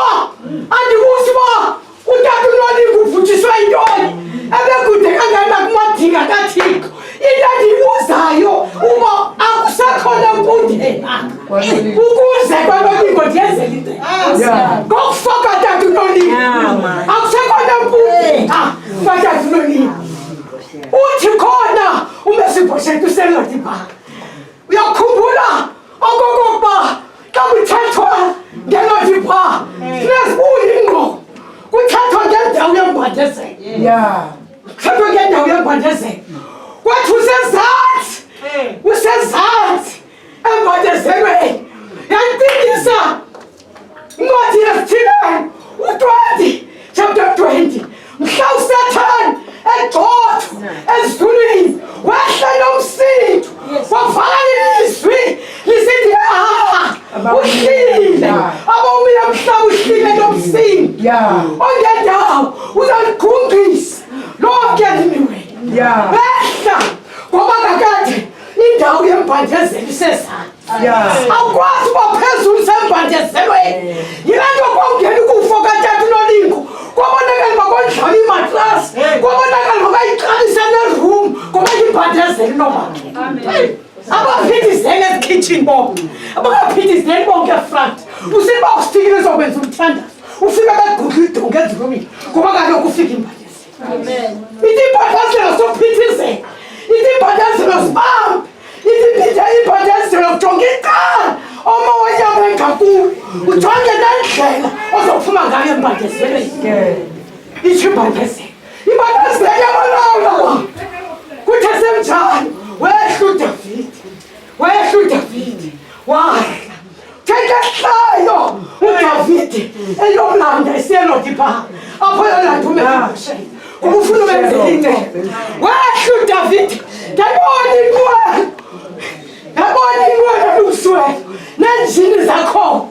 andibuzi uba utata uNolingo uvuthiswe yintoni ebekude kangaka kumadinga kaThixo. Into endiyibuzayo uba akusekhona mpundeka ukuze kwaNolingo ndiyenzele inceba. Ngokufaka tata uNolingo akusekhona mpundeka kwatata uNolingo. Uthi khona uMesibhoshethi uselodipha. Uyakhumbula okokuba xa kuthethwa ngelodipha sinezibuyi ngqo, kuthethwa ngendawo yembandezelo. Kuthethwa ngendawo yembandezelo. Kwathi usezantsi embandezelweni. Yandicingisa incwadi yesithilelo u-20 chapter 20. Mhla uSathane egxothwa ezulwini wehla nomsindo, wavala ilizwi lisithi uhlile. Abomi emhlaba uhlile nomsindo ongendawo uzaligungqisa lonke elimiweyo. Behla ngoba kakade indawo yembandezelo isezantsi. Awukwazi uba phezulu sembandezelweni. Yile nto kwawungena ukufo katata uNolingo kwabonakala uba kondlala imatrasi, kwabonakala uba bayiqalisa neroom ngoba imbandezelo inomakhe. Abaphithizeli ezikhitshini bonke, abangaphithizeli bonke efront. Usithi uba usifikile uzokwenza umthandazo, ufike begudla idonga ezilumini ngoba kaloku kufika imbandezelo. Ithi imbandezelo sophithizela. Ithi imbandezelo sibambe. Ithi imbandezelo kujonga icala omoya wengakuyo. Ujonge nendlela ozophuma ngayo embandezelweni. Ithi imbandezelo. Imbandezelo yabalawula. Kuthi senjani? Wehlu Davide. Wahla. Take hlayo uDavide elomlanda eselodipha apho yona thumekushe ukufuna ubenze into wahlu Davide ndabona inqwelo luswe nenjini zakho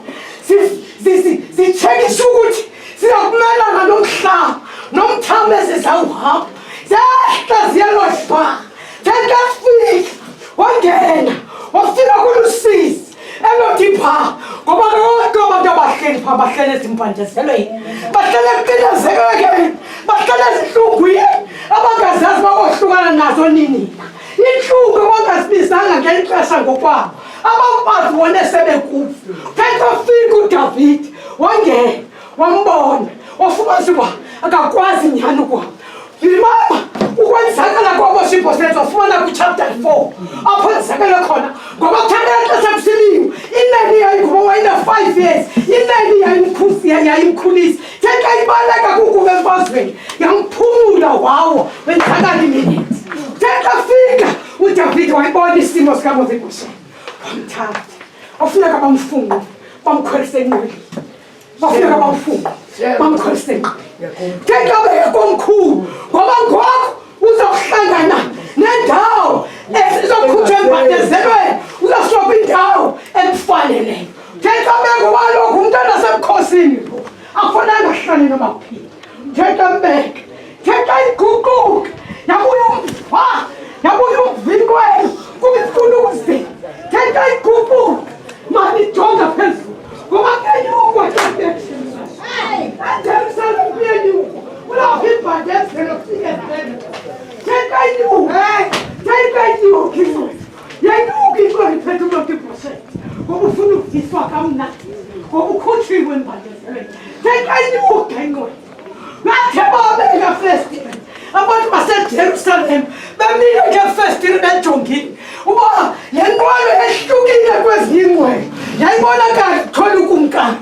sichekisha ukuthi siyokumelana nomhlaba nomthameze zawuhamba zehla ziyalodipha take fika wangena wafika kulusizi elodipha ngoba konke abantu abahleli pha bahlele ezimpandezelweni bahlele ekucinezekeni bahlele ezihlungwini abangazazi bakohlukana nazo nini inhlungu abangazibizanga ngelixesha ngokwabo abafazi wona sebekufa kekafika uDavide wangena wambona wafumanisa uba akakwazi nyhani ukwabo Remember, ukwenzakala kwabo senzo wafumana kuchapter 4 apho enzakala khona ngoba kuthanda xa kusiliwe inani yayikuba wayina 5 years inani yayimkhulisa theka ibaleka kukuba emfazweni yamphumula wawo wenzakala iminutes theka fika uDavide wayibona isimo sikaMofibosheth wamthatha wafuneka bamfunge bamkhwelise enqweleni wafuneka bamfunge bamkhwelise enqweleni theka bekomkhulu ngoba ngoko uzohlangana nendawo ezizokhutshwa embandezelweni uzofika indawo emfaneleyo theka beko walokho umntana semkhosini lo akufanele ahlale noma kuphila theka mbeke theka iguquke yabuya umva yabuya umvinkwelo kumifuna ukuzi theka iguquke mani jonga phezulu ngoba kenyukwa Jerusalem kuyenyukwa ulapha imbandezelo kufike esibhedlela theka inyuka yenyuka inqwelo iphethe uMofibosheth ngoba ufuna ukuviswa kamnandi ngoba ukhutshiwe embandezelweni theka inyuka inqwelo bathe babeka festile abantu baseJerusalem bemile ngefestile bejongile uba le nqwelo ehlukile kwezinye inqwelo yayibonakala ithola ukumkani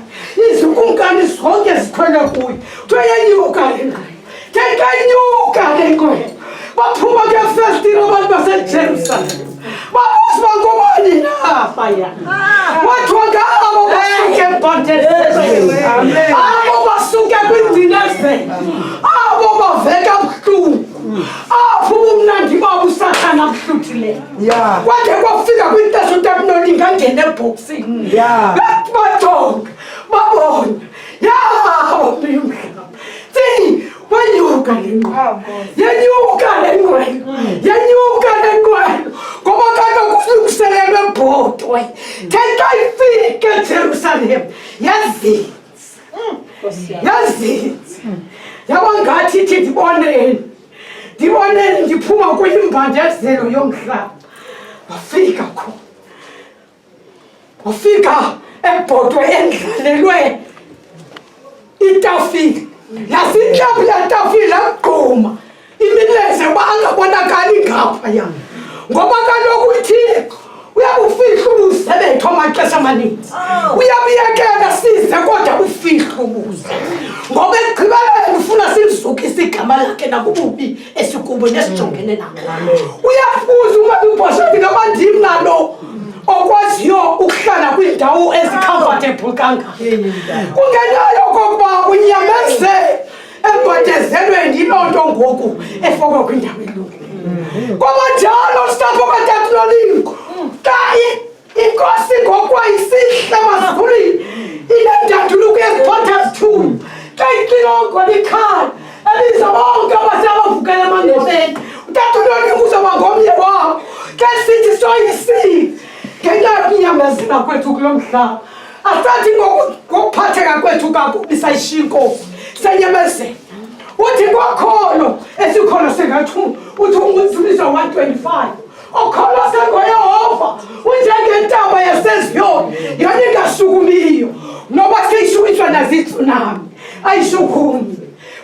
izikumkani zonke zikhwele kuyo kuthiwa yenyuka le nqwelo theka inyuka le nqwelo baphuma ngefestile abantu baseJerusalem babuza ngobani naphaya wathiwa ngabo basuke embandezelweni abo basuke kwindinezelo abo baveka buhlungu apho ubumnandi babo usathana buhluthileyo kwade kwafika kwinteso uTabinoni ngangena ebhokisini bajonga babona yabimhlaba wenyuka le nqwelo yenyuka le nqwelo ngoba kaloku kulungiselelwe ebhodwe theka ifike eJerusalem yazinze yabangathi ithi ndiboneni ndiphuma kwimbandezelo yomhlaba wafika ebhodwe endlalelwe itafile yasintlaphu yatafile yagquma imileze uba angabonakali ngaphaya ngoba kaloku ithixo uyabufihla ubuze bethu amaxesha amaninzi uyabuyekela size kodwa bufihla ubuze ngoba ekugqibeleni ufuna silizukise igama lakhe nakububi esikubo nesijongene nabo uyafuza uMofibosheth ngaba ndim nalo okwaziyo ukuhlala kwiindawo ezicomfortable kangaka kungenayo okokuba unyameze embandezelweni yiloo nto ngoku efokwe kwindawo elungileyo ngoba njalo sapho kaTabinoni xa inkosi ngokwayisihle mazigulile inendanduluko eziphothazithulu xa ixilongo likhala eliza bonke abasabavukela emangcwabeni uTabinoni kuzoba ngomnye wabo ke sithi soyisile ngenxa yokunyamezela kwethu kulo mhlaba asathi ngokuphatheka kwethu kakubi sayishiya inkosi senyamezela uthi ngokholo esikholo sengathi uthi uMthuniso 125 okholo sengoYehova unjengentaba yaseZiyoni yona ingasukumiyo noba seyishukishwa nazitsunami ayishukumi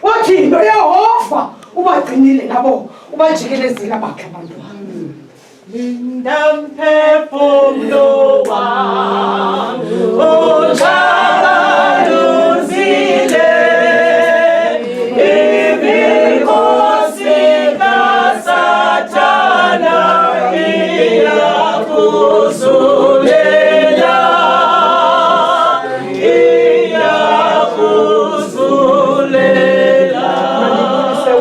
wathi into Yehova ubagcinile nabo ubajikelezile bakhe abantwana. Ndamphefumlo wam utshabaluzile imikhosi kaSathana iyakuzulela iyakuzulela.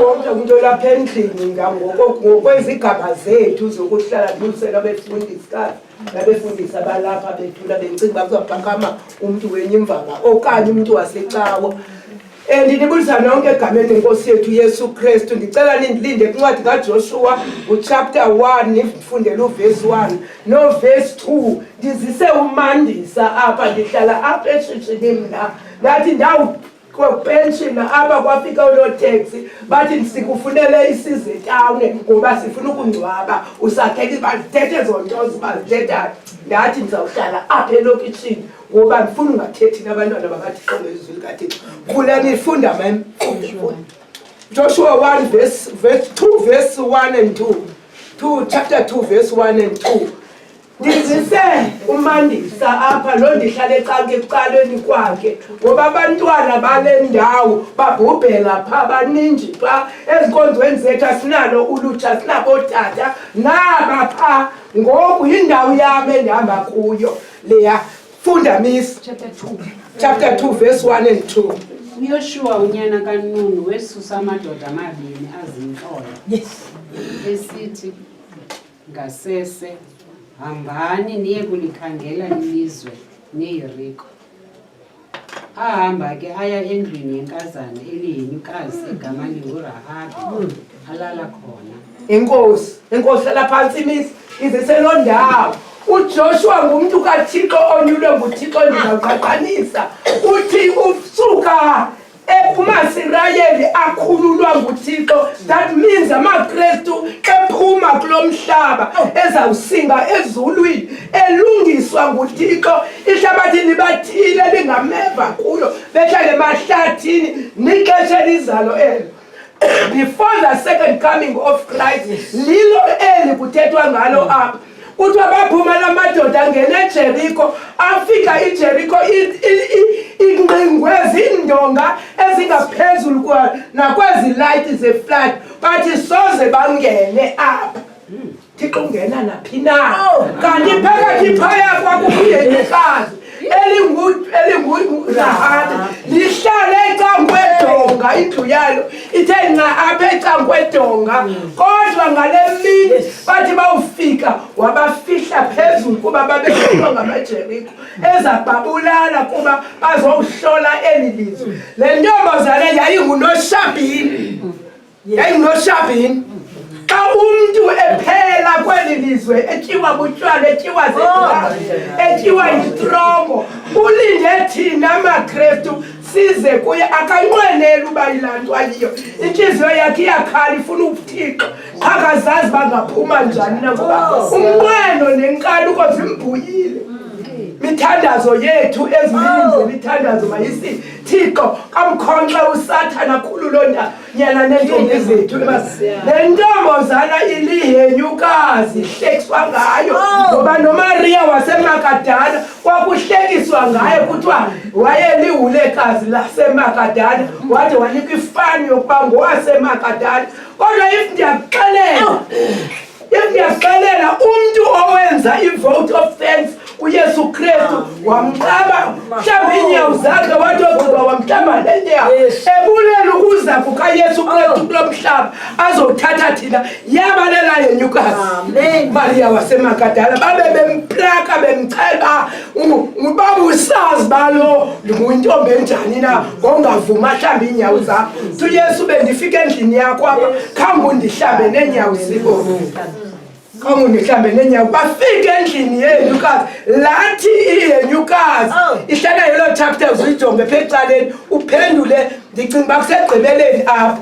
Wonke umuntu olapha endlini ngokwezigaba zethu zokuhlala kulisela abefundisikazi nabefundisi abalapha bethula becinga bakuzaphakama umuntu wenye imvanga okanye umuntu wasecawo. Ndinibulisa nonke egameni lenkosi yethu Yesu Kristu. Ndicela nindilinde kwincwadi kaJoshua uchapter 1 nifundele uverse 1 noverse 2. Ndizise umandisa apha, ndihlala apha eshishini mna. Ndathi penshina apha kwafika unoteksi bathi sikufunele isizitawune ngoba sifuna ukungcwaba usakhele bazithethe zonto bazithethayo. Ndathi ndizawuhlala apha elokishini ngoba ndifuna ungathethi nabantwana bakaThixo ngezwi likaThixo. Khulani ifunda mem. Joshua 1 verse 2 verse 1 and 2 chapter 2 verse 1 and 2. Ndizise umandisa apha lo ndihlala ecanke ekuqaleni kwakhe ngoba abantwana bale ndawo babhubhela pha baninji pha ezinkonzweni zethu asinalo ulutsha sinabotata naba pha ngoku yindawo yami endihamba kuyo leya. Funda miss chapter 2 verse 1 and 2. uYoshua unyana kaNuni wesusa amadoda amabini azinhlolo esithi ngasese hambani niye kulikhangela ilizwe neYeriko. Ahamba ke aya endlwini yenkazana eliyinyukazi egama linguRahabi alala khona. Enkosi la phansi miss iziselondawo. uJoshua ngumuntu kaThixo onyulwe nguThixo ndizawuqaqanisa. Uthi usuka kumaSirayeli akhululwa nguThixo. That means amaKristu ephuma kulomhlaba ezawusinga ezulwini elungiswa nguThixo. Ihlabathi libathile lingameva kuyo behlale emahlathini nixesha elizalo elo. Before the second coming of Christ lilo eli kuthethwa ngalo apha. Uthi abaphuma lamadoda angena eJeriko afika iJeriko ingqingwe zindonga ezingaphezulu kwa nakwezi light ze-flood bathi soze bangene apha. Thixo ungena naphi na kanti phakathi phaya kwakuyinkazi elinguRahabi lihlale ecankwedonga indlu yalo ithe nca apha ecankwedonga. Kodwa ngale mini bathi bawufika wabafihla phezulu kuba babefika ngamaJeriko ezababulala kuba bazowuhlola eli lizwe. Le ntombazana yayinguNoshabhini. Xa umuntu ephela kweli lizwe etyiwa butywala etyiwa zedwa etyiwa yistrongo ulinde thina amaKristu size kuye akanqweneli uba yilantwa yiyo. Intliziyo yakhe iyakhala ifuna uThixo qha akazazi bangaphuma njani na ngoba umnqweno nenkaluko zimbuyile. Mithandazo yethu ezininzi mithandazo mayisi Thixo kamkhonxe uSathana khululo nyana nentombi zethu. Le ntombazana ilihenyukazi ihlekiswa ngayo ngoba noMaria waseMagadala kwakuhlekiswa ngayo kuthiwa wayelihulekazi laseMagadala wathi wanikwa ifani yokuba ngowaseMagadala. Kodwa if ndiyaxelela umuntu owenza i-vote of thanks uYesu Kristu wamhlaba mhlawumbe iinyawo zakhe wathi ogqiba wamhlaba neenyawo ebulela ukuza kukaYesu Kristu kulo mhlaba azothatha thina yabalela yenyukazi Maria waseMagadala babe bemplaka bemchela ubaba usazi balo nguyintombi enjani na ngongavuma mhlawumbe iinyawo zakho. uYesu bendifika endlini yakho apha khambe undihlabe neenyawo zibomvu. Khange ndihlambe neenyawo bafike endlini yenyukazi lathi iyenyukazi ihlala yelo chapter uyijonge pha ecaleni uphendule. Ndicinga uba kusegqibeleni apha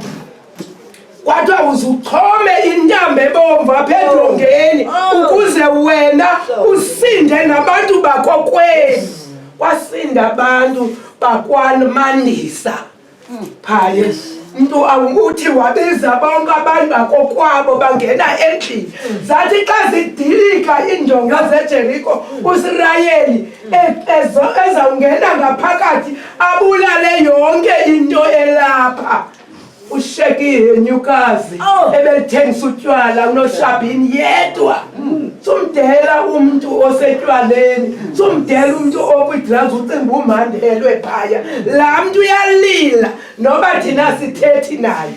kwathiwa uzuxhome intambo ebomvu apha edongeni ukuze wena usinde nabantu bakokwenu. Kwasinda abantu bakwaMandisa phaya mntu awukuthi wabiza bonke abantu bakokwabo bangena endlini zathi xa zidilika iinjongo zeJeriko uSirayeli ezawungena ngaphakathi abulale yonke into elapha. Usheki yenyukazi ebelithengisa utywala unoShabini yedwa sumdela umuntu osetywaleni sumdela umuntu okwi-drugs ucinga umandelwe phaya laa mntu uyalila noba thina sithethi naye.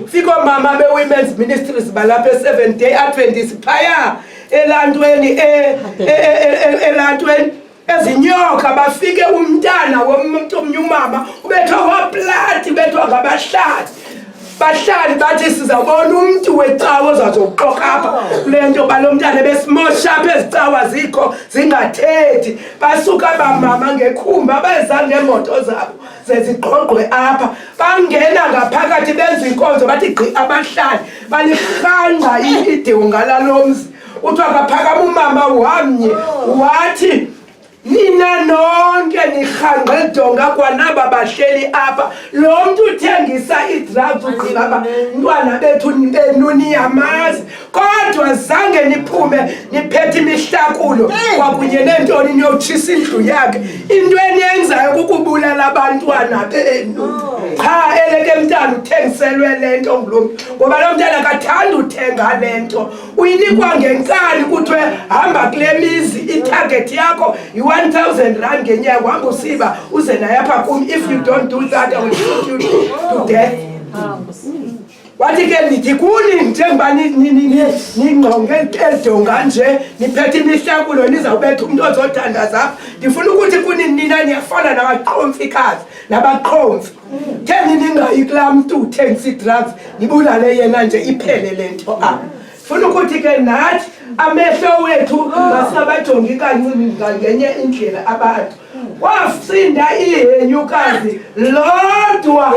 Fika oomama be-women's ministries balapha e-7 Day Adventist phaya elantweni ezinyoka bafike umntana womuntu omnyumama ubethwa kwaplati bethwa ngabahlali bahlali bathi sizabona umuntu wecawa ozazoqoqa apha kule nto balo mntana besimosha apha ezicawa zikho zingathethi basuka bamama ngekhumba beza ngeemoto zabo zeziqoqwe apha bangena ngaphakathi benza inkonzo bathi gqi abahlali balirhanga idewunga lalo mzi kuthiwa kaphakama umama wamnye wathi nina nonke nirhanqe lidonga kwanaba bahleli apha lo mntu uthengisa ii-drugs ugqiba apha ntwana bethu benuniyamazi kodwa zange niphume niphethe imihlakulo kwakunye neentoni niyotshisa indlu yakhe into eniyenzayo kukubulala abantwana benu qha eleke mntana uthengiselwe le nto ngulo mntu ngoba lo mntana akathanda uthenga le nto uyinikwa ngenkani kuthiwe hamba kule mizi itarget yakho 1,000 rand ngenyanga hamba usiba uze naye apha kum if you don't do that I will shoot you to death. Wathi ke nithi kuni njengoba ningqonge elidonga nje niphethe imihlakulo nizawubetha umuntu ozothandaza apha ndifuna ukuthi kuni nina niyafana nabaqhomfikazi nabaqhomfi theni ningayi kulaa mntu uthengisa ii-drugs nibulale yena nje iphele le nto apha. Funa ukuthi ke nathi amehlo wethu masingabajongi kancinci ngenye indlela abantu wasinda ihenyukazi lodwa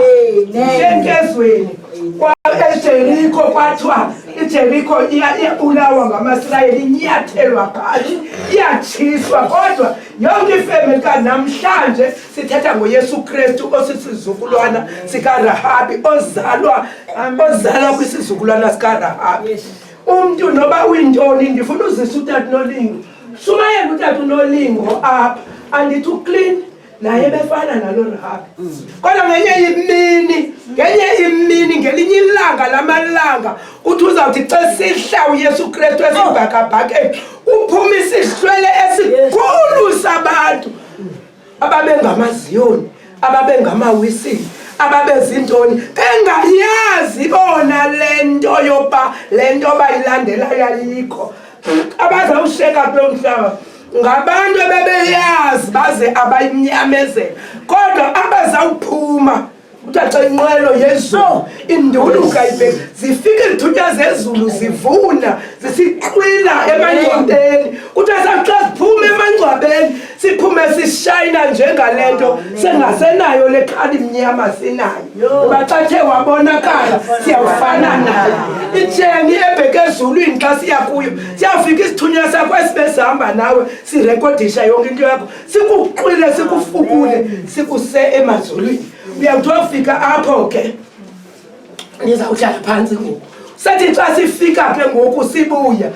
enkezweni eJeriko kwathiwa iJeriko iyabulawa ngamaSirayeli inyathelwa phantsi iyatshiswa kodwa yonke ifemeli kanamhlanje sithetha ngoYesu Kristu osisizukulwana sikaRahabi ozalwa kwisizukulwana sikaRahabi. Umntu noba uyintoni ndifuna uzisa uTata Nolingo shumayela uTata Nolingo apha andithi uclean naye befana nalo Rahabi kodwa ngenye imini ngelinye ilanga lamalanga uthi uzawuthi xa sihla uYesu Kristu esibhakabhakeni uphume isihlwele esikhulu sabantu ababengamaziyoni ababengamawisili ababezintoni bengayazi bona lento yoba lento bayilandelayo ayikho abazawusheka kulo mhlaba ngabantu abebeyazi baze abayinyamezela kodwa abazawuphuma uthatha inqwelo yezulu induluka ibheke zifike lithutywa zezulu zivuna zisiqwila emangcwabeni kuthiwa xa siphume emangcwabeni siphume sishayina njengalento sengasenayo le khali mnyama sinayo ngoba xa the wabonakala siyawufana nayo itsheni ebheke ezulwini xa siya kuyo siyafika isithunywa sakho esibe sihamba nawe sirekodisha yonke into yakho sikuqwile sikufukule sikuse emazulwini uyakuthiwa ufika apho ke nizawuhlala phantsi ngoku sathi xa sifika ke ngoku sibuya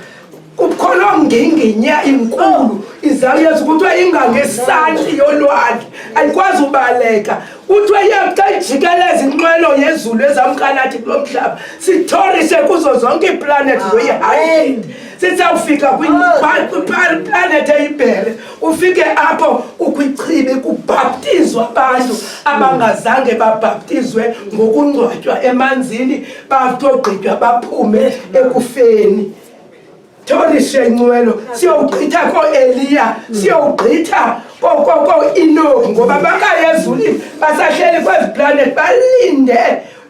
kukhona nginginya inkulu izawuyenza kuthiwa ingangesanti yolwandle ayikwazi ubaleka kuthiwa xa ijikeleza inqwelo yezulu ezamkanathi kulo mhlaba sithorise kuzo zonke iiplanethi zoyi-hybrid sisawufika kwiplanethi eyibhere ufike apho kukwichibi kubhaptizwa abantu abangazange babhaptizwe ngokungcwatywa emanzini batogqitywa baphume ekufeni. Thorishe inqwelo siyogqitha ko-Eliya siyogqitha ko-Enoch ngoba bakaya ezulwini basahleli kwezi planet balinde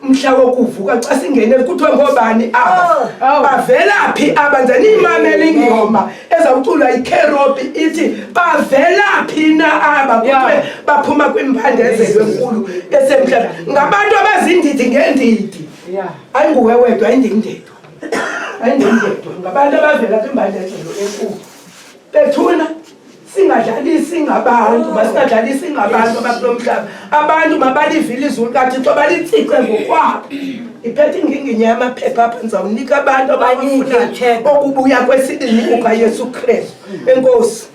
umhla wokuvuka xa singene kuthiwe ngobani aba bavela phi aba nze niyimamela ingoma ezawuculwa yikherobi ithi bavela phi na aba kuthiwe baphuma kwimbandezelo enkulu esemhlaba ngabantu abazindidi ngendidi ayinguwe wedwa ayindindedwa ayindindedwa ngabantu abavela kwimbandezelo enkulu bethuna singadlalisi ngabantu masingadlalisi ngabantu abakulo mhlaba abantu mabalivile izwi likaThixo balitsike ngokwabo iphethe inginginye yamaphepha apha ndizawunika abantu abafuna okubuya kwesibini kukaYesu Kristu enkosi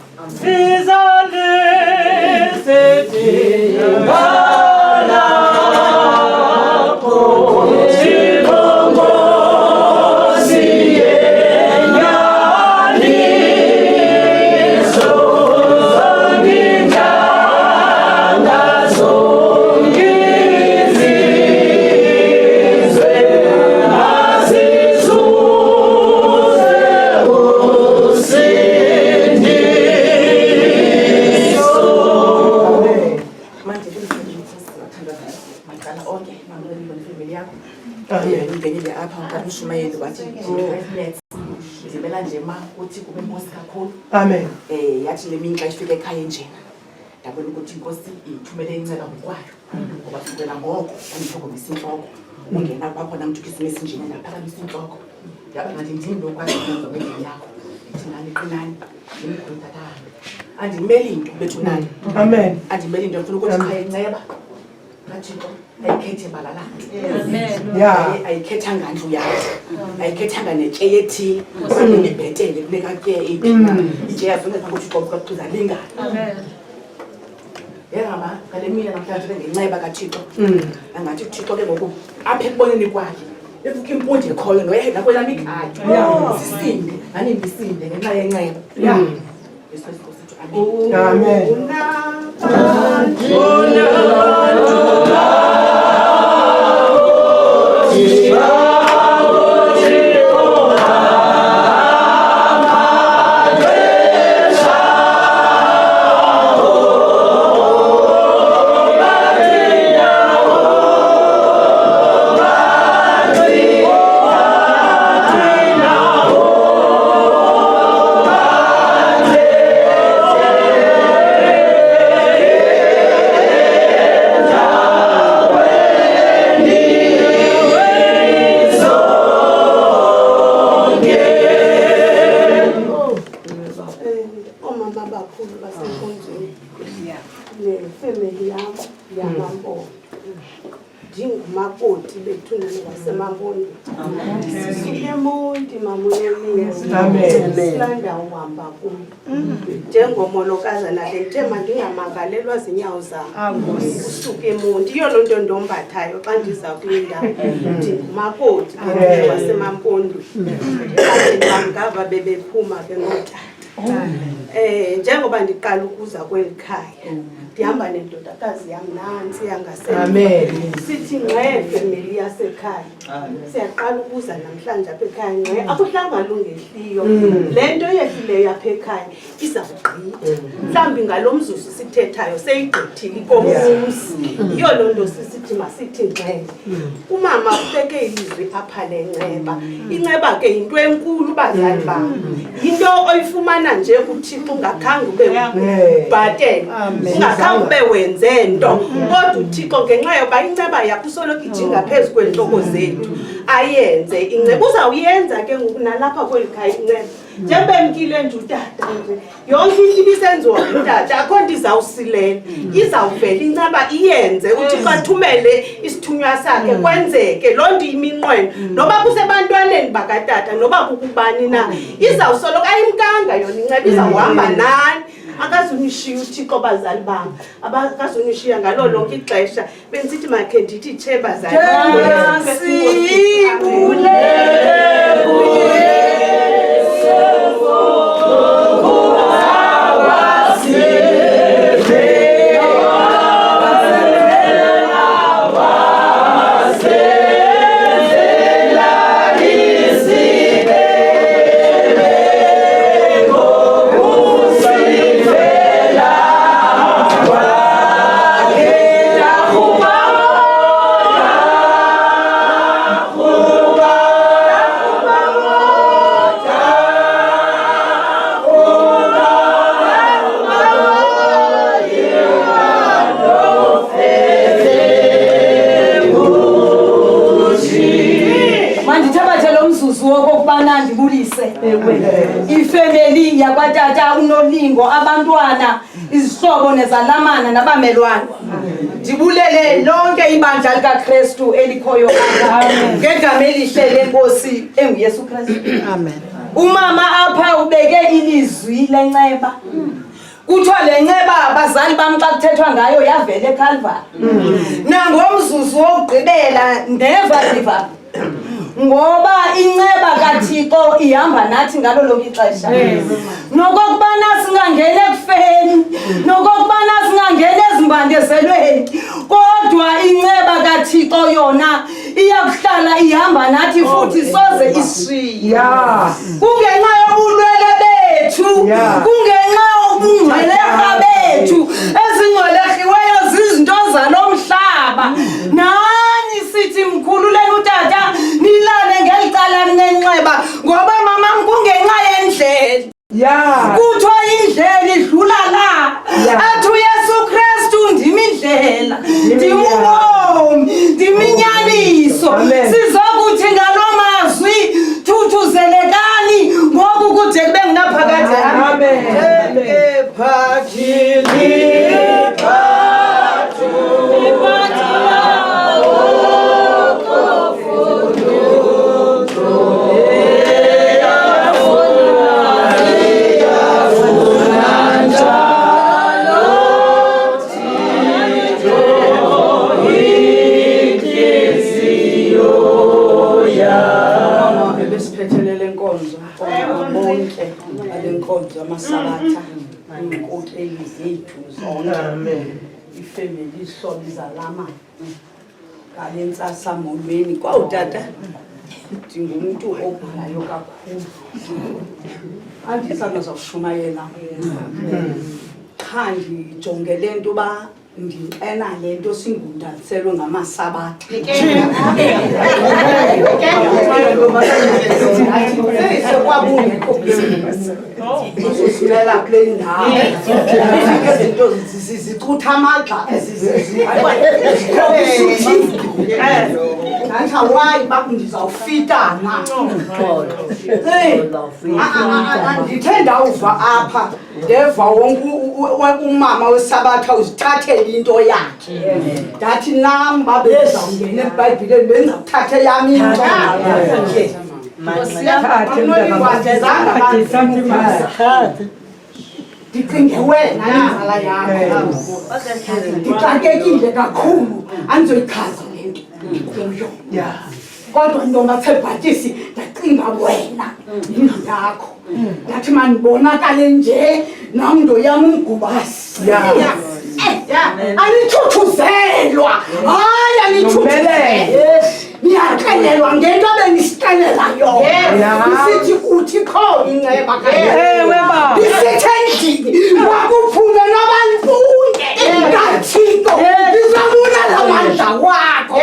ngenile apha uMshumayeli wathi 5 minutes ndibela nje ma uthi kube inkosi kakhulu amen yathi le mini xa ifike ekhaya njena ndabona ukuthi inkosi ithumele inceba ngokwayo ngoba kusukela ngoko andithokomisa intloko ungena kwakhona mntu kisimesi njena ndaphakamisa intloko yaba ngathi ndimlo kwazi ukwenza kwendlela yakho ndithi nani qinani ndimkhulu tatahambe andimeli into bethunani amen andimeli into ndifuna ukuthi khaya inceba kaThixo ayikhethe balalantu ayikhethanga ndlu yakhe ayikhethanga netye yethini ibhetele kuneka ke itye yazonke phambi koThixo kuqhuza lingana yehamba ngale mina namhlanje ngenxeba kaThixo angathi uThixo ke ngoku apha ekuboneni kwakhe evuka impunti ekhoyo noyena kwelami ikhaya sisinde nani ndisinde ngenxa yenxeba amen ndingumakoti bethunani wasemamboni sinemonti silanda uhamba kum njengomolokazana le ndithe mandingamangalelwa zinyawo zam usuke emonti iyo loo nto ndombathayo xa ndiza kwindawo ndingumakoti bethunani wasemambondweni ngava bebephuma ke ngotata njengoba ndiqala ukuza kweli khaya ndihamba nendodakazi yam nantsi yangasemva sithi ngqe family yasekhaya siyaqala ukuza namhlanje apha ekhaya ngqe akuhlanga lungehliyo le nto yefileyo apha ekhaya izawugqitha mhlawumbi ngalo mzuzu sithethayo seyigqithile ikomumzi yiyo loo nto sisithi masithi ngqe umama ufeke ilizwi apha le nceba inceba ke yinto enkulu bazali bam yinto oyifumana nje kuThixo ungakhange ube bhatele ungakhange ube wenze nto kodwa uThixo ngenxa yoba inceba yakho usoloko ijinga phezu kwentloko zethu ayenze inceba uzawuyenza ke ngoku nalapha kweli khaya inceba njebemkile nje utata nje yonke into ibisenziwa ngutata akho nto izawusilela izawuvela inceba iyenze uThixo athumele isithunywa sakhe kwenzeke loo nto iminqweno noba kusebantwaneni bakatata noba kukubani na izawusoloko ayimkanga yona inceba izawuhamba nani akazunishiya uThixo bazali bam akazunishiya ngalo lonke ixesha benisithi makhe ndithi tshe bazali umzuzu wokubana ndibulise ifamily yakwatata unolingo abantwana izihlobo nezalamana nabamelwane ndibulele lonke ibandla likaKristu elikhoyo ngegama elihle lenkosi enguYesu Kristu. Amen. Umama apha ubeke ilizwi lenceba kuthiwa le nceba abazali bam xa kuthethwa ngayo yavela eCalvary. Nangomzuzu wokugqibela never give up ngoba inceba kaThixo ihamba nathi ngalo lonke ixesha. Nokokubana singangena ekufeni, nokokubana singangena ezimbandezelweni, kodwa inceba kaThixo yona iyakuhlala ihamba nathi futhi soze ishiye. Kungenxa yobulwele bethu, kungenxa yobungcweleka bethu ezingcwelekiweyo zizinto zalomhlaba. Nani sithi mkhululeni utata nilale ngelicala nenxeba ngoba mama kungenxa yendlela. Kuthiwa indlela idlula la. Athi uYesu Kristu ndimi indlela, ndimi ubomi, ndimi inyaniso. Sizokuthi ngalo mazwi thuthuzelekani ngoku kude kube ngunaphakade. Amen. Bonke amasabatha inkokeli zethu zonke ifamily ihlobo izalamana ngale ntsasamolweni kwawutata ndingumuntu obhalayo kakhulu andisana zawushumayela qha ndijonge le nto uba ndinqena le nto singundaniselwe ngamasabatha ususibela kule ndawo izinto zicutha amagxa ngathi awayi uba ndizawufitana ndithe ndawuva apha ndeva wonke umama wesabatha uzithathele into yakhe ndathi nam babezawungena ebhayibhileni bendizawuthatha eyam into ndicinge wena inzala yakho ndixakekile kakhulu andizoyichaza le nto kuyo kodwa ndombathebhatisi ndacinga wena yindlu yakho ndathi mandibonakale nje nam ndoyam umgubasi anithuthuzelwa hayi anithuthuzelwa niyaxelelwa ngento benisiqelela yona isithi kuthi kho inceba isithi endlini wakuphume nabantunde kaThixo ndizabulala amandla wakho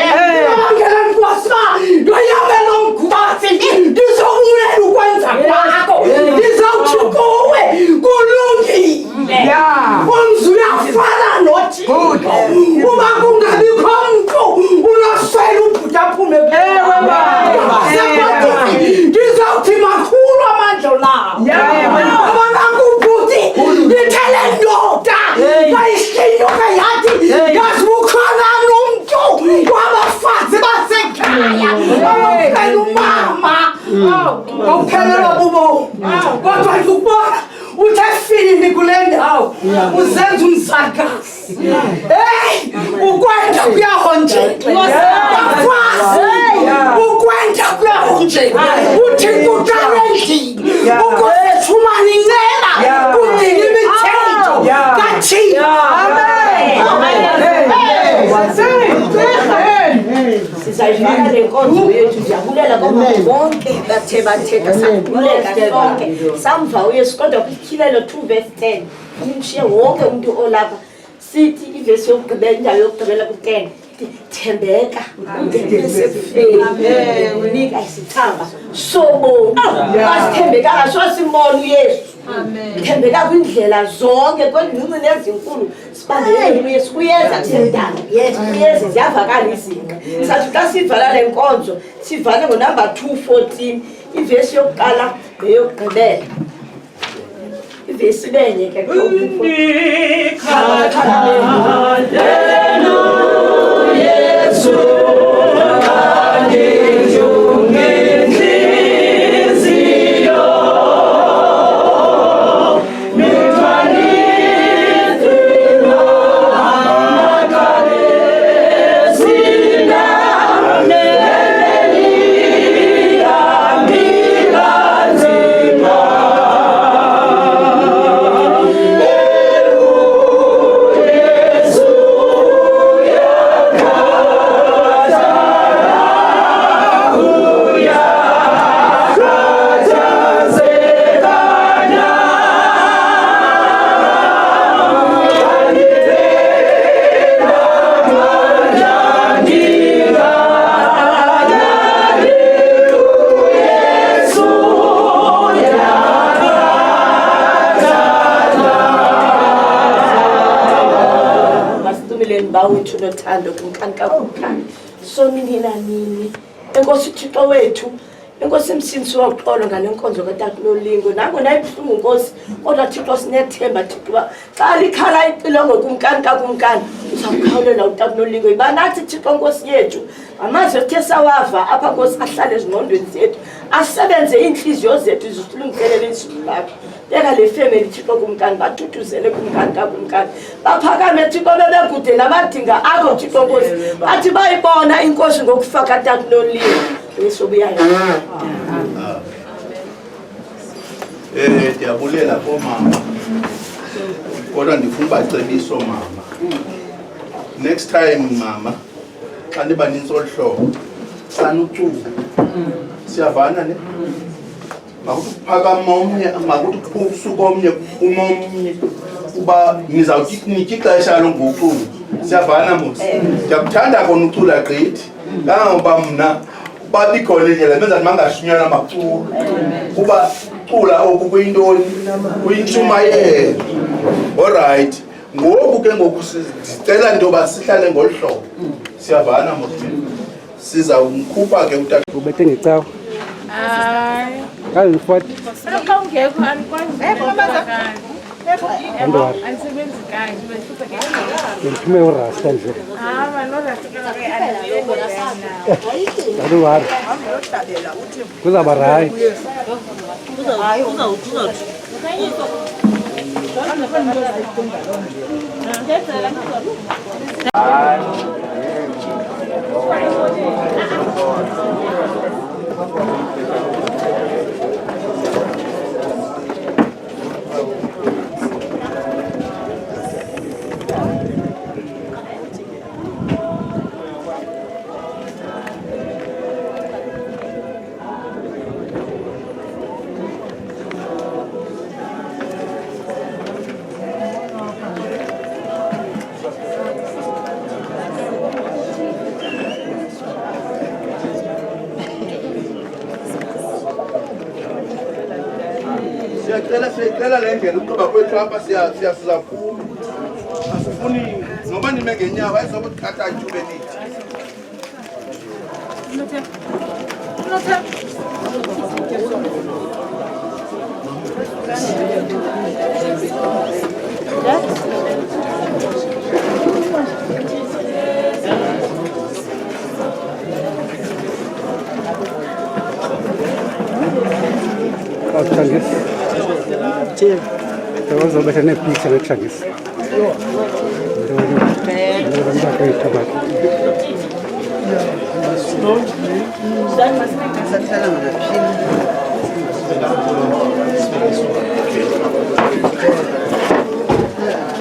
abangela nkosi ndoyamela umgubasi ndizobulela ukwenza kwakho ndizawuthi kuwe kulungile umzi uyafana noThixo uba kungabikho mntu unoswela ubhutaphume ndizawuthi makhulu amandla lawo abanakubhuti ndithele ndoda kayishinyuka yathi yasibukhona nomntu wabafazi basekhaya awuphela umama awuphelelwa bubomi kodwa ndikubona uthe fini kule ndawo uzenza umzakazi ukwenda kuyahonjeka ukwenda kuyahonjeka uthixo uqala endlini ukuze fumane inceba kudinga imithetho kaThixo. Sizayidlala le nkonzo yethu ndiyabulela kwabo bonke bathe bathetha sabulela sonke samva uYesu kodwa kwityhilelo 2:10 imshiye wonke umuntu olapha sithi ivesi yokugqibela indawo yokugqibela ku-10 thembeka unika isithamba sobomi asithembekanga sosimbona uYesu Thembeka kwindlela zonke kwezincinci nezinkulu sibambelele uYesu kuyeza kusemdala. Yes, kuyeza ziyavakala izinto. Sathi xa sivala le nkonzo sivale ngonumber 2:14 ivesi yokuqala neyokugqibela. Ivesi benye ke Yesu bawethu nothando kumkanka kumkani sonini nanini enkosi uThixo wethu enkosi emsindisi woxolo ngale nkonzo kaTata Nolingo nango nayibuhlungu Nkosi kodwa Thixo sinethemba Thixo xa likhala icilongo kumkanka kumkani uzawukhawulela uTata Nolingo ibanathi Thixo Nkosi yethu amazwi ethe sawava apha Nkosi ahlale ezingqondweni zethu asebenze inhliziyo zethu zilungiselele izulu lakho beka le family Thixo kumkani bathuthuzele kumkanka kumkani baphakame Thixo bebekude nabadinga akho Thixo Nkosi bathi bayibona inkosi ngokufaka Tata Nolingo esobuyayo. Ndiyabulela komama kodwa ndifuna ubacebisa mama. Next time mama xa nibaninzi olhlobo sanucula siyavana ne makuthi phakama omnye makuthi usuka omnye umomnye uba nizawuthi nitye ixesha longucula siyavana musi ndiyakuthanda kona ucula gqithi kangangoba mna babikhona indlela benza mangashunyana maculo kuba cula oku kuyintoni kuyintshumayelo. Alright ngoku ke ngoku sicela into yoba sihlale ngolu hlobo siyavana musi sizawumkhupha ke utata ubethe ngecawa hayi ngalifuthi ungekho alikwazi Andwari. Andisebenzi kanje behlupha ke ngithume urasta nje Andwari. Kuzaba right. Siyacela le ndlela ukuba kwethu apha siyaphuma asifuni noba nime ngenyawo ayizobe uthatha itube lithi Changis. Terus sampai sana peak sana Changis.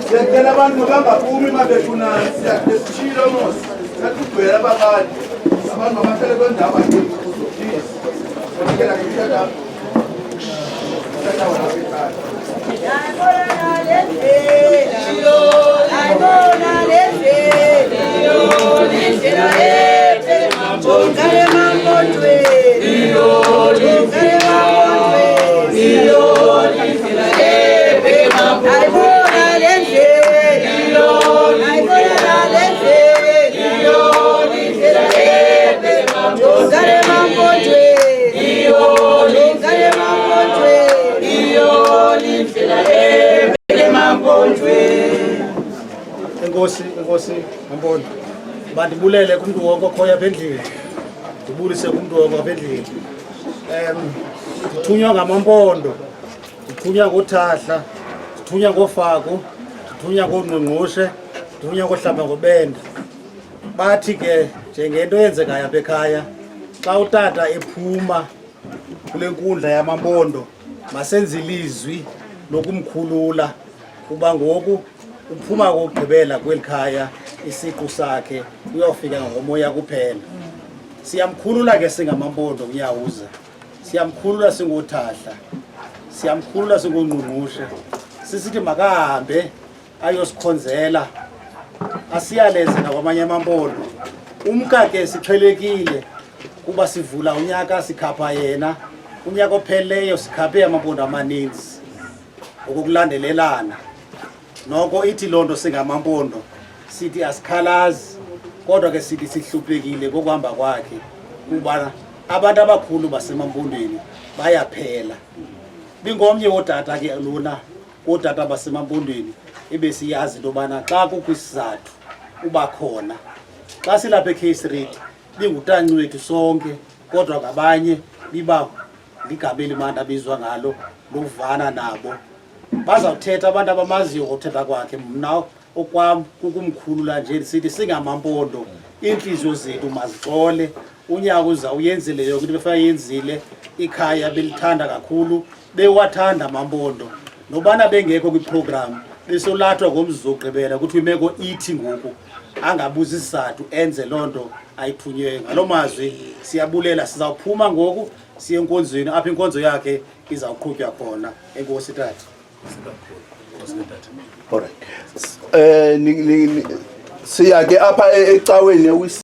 Siyacela abantu bangaphumi mabefuna siyatshilo mos sakugwera abakade abantu babahlele kwendawo Yo, Enkosi Mampondo. Bandibulele kumntu wonke okhoyo apha endlini. Ndibulise kumntu wonke apha endlini. Ndithunywa ngaMampondo, ndithunywa ngoThahla, ndithunywa ngoFaku, ndithunywa ngoNgqungqushe, ndithunywa ngoHlamba ngobende. Bathi ke njengento eyenzekayo apha ekhaya, xa utata ephuma kule nkundla yaMampondo, masenze ilizwi lokumkhulula kuba ngoku uphuma kokugqibela kweli khaya isiqu sakhe uyofika ngomoya kuphela. Siyamkhulula ke singaMampondo uNyawuza, siyamkhulula singoThahla, siyamkhulula singoNgqungqushe, sisithi makahambe ayosikhonzela asiyaleze nakwamanye amaMpondo. Umka ke siqhelekile kuba sivula unyaka sikhapha yena, unyaka opheleyo sikhaphe amaMpondo amaninzi ngokulandelelana. Noko ithi loo nto singaMampondo sithi asikhalazi, kodwa ke sithi sihluphekile kokuhamba kwakhe kuba abantu abakhulu basemaMpondweni bayaphela. Bingomnye wotata ke lona wotata basemaMpondweni ebesiyazi into yobana xa kukho isizathu uba khona. Xa silapha eK Street bingutanci wethu sonke, kodwa ngabanye biba ligama elimandi abizwa ngalo lokuvana nabo. Bazawuthetha abantu abamaziyo ngothetha kwakhe. Mna okwam kukumkhulula nje sithi singaMampondo iintliziyo zethu mazixole. uNyawuza uyenzile yonke into befana yenzile, ikhaya belithanda kakhulu, bewathanda amaMpondo. Nobana bengekho kwiprogram besolathwa ngomzogqibela ukuthi imeko ithi ngoku angabuza isizathu enze loo nto ayithunywe. Ngaloo mazwi siyabulela, sizawuphuma ngoku siye enkonzweni apha inkonzo yakhe izawuqhutywa khona. Enkosi tata. Alright. Siya ke apha ecaweni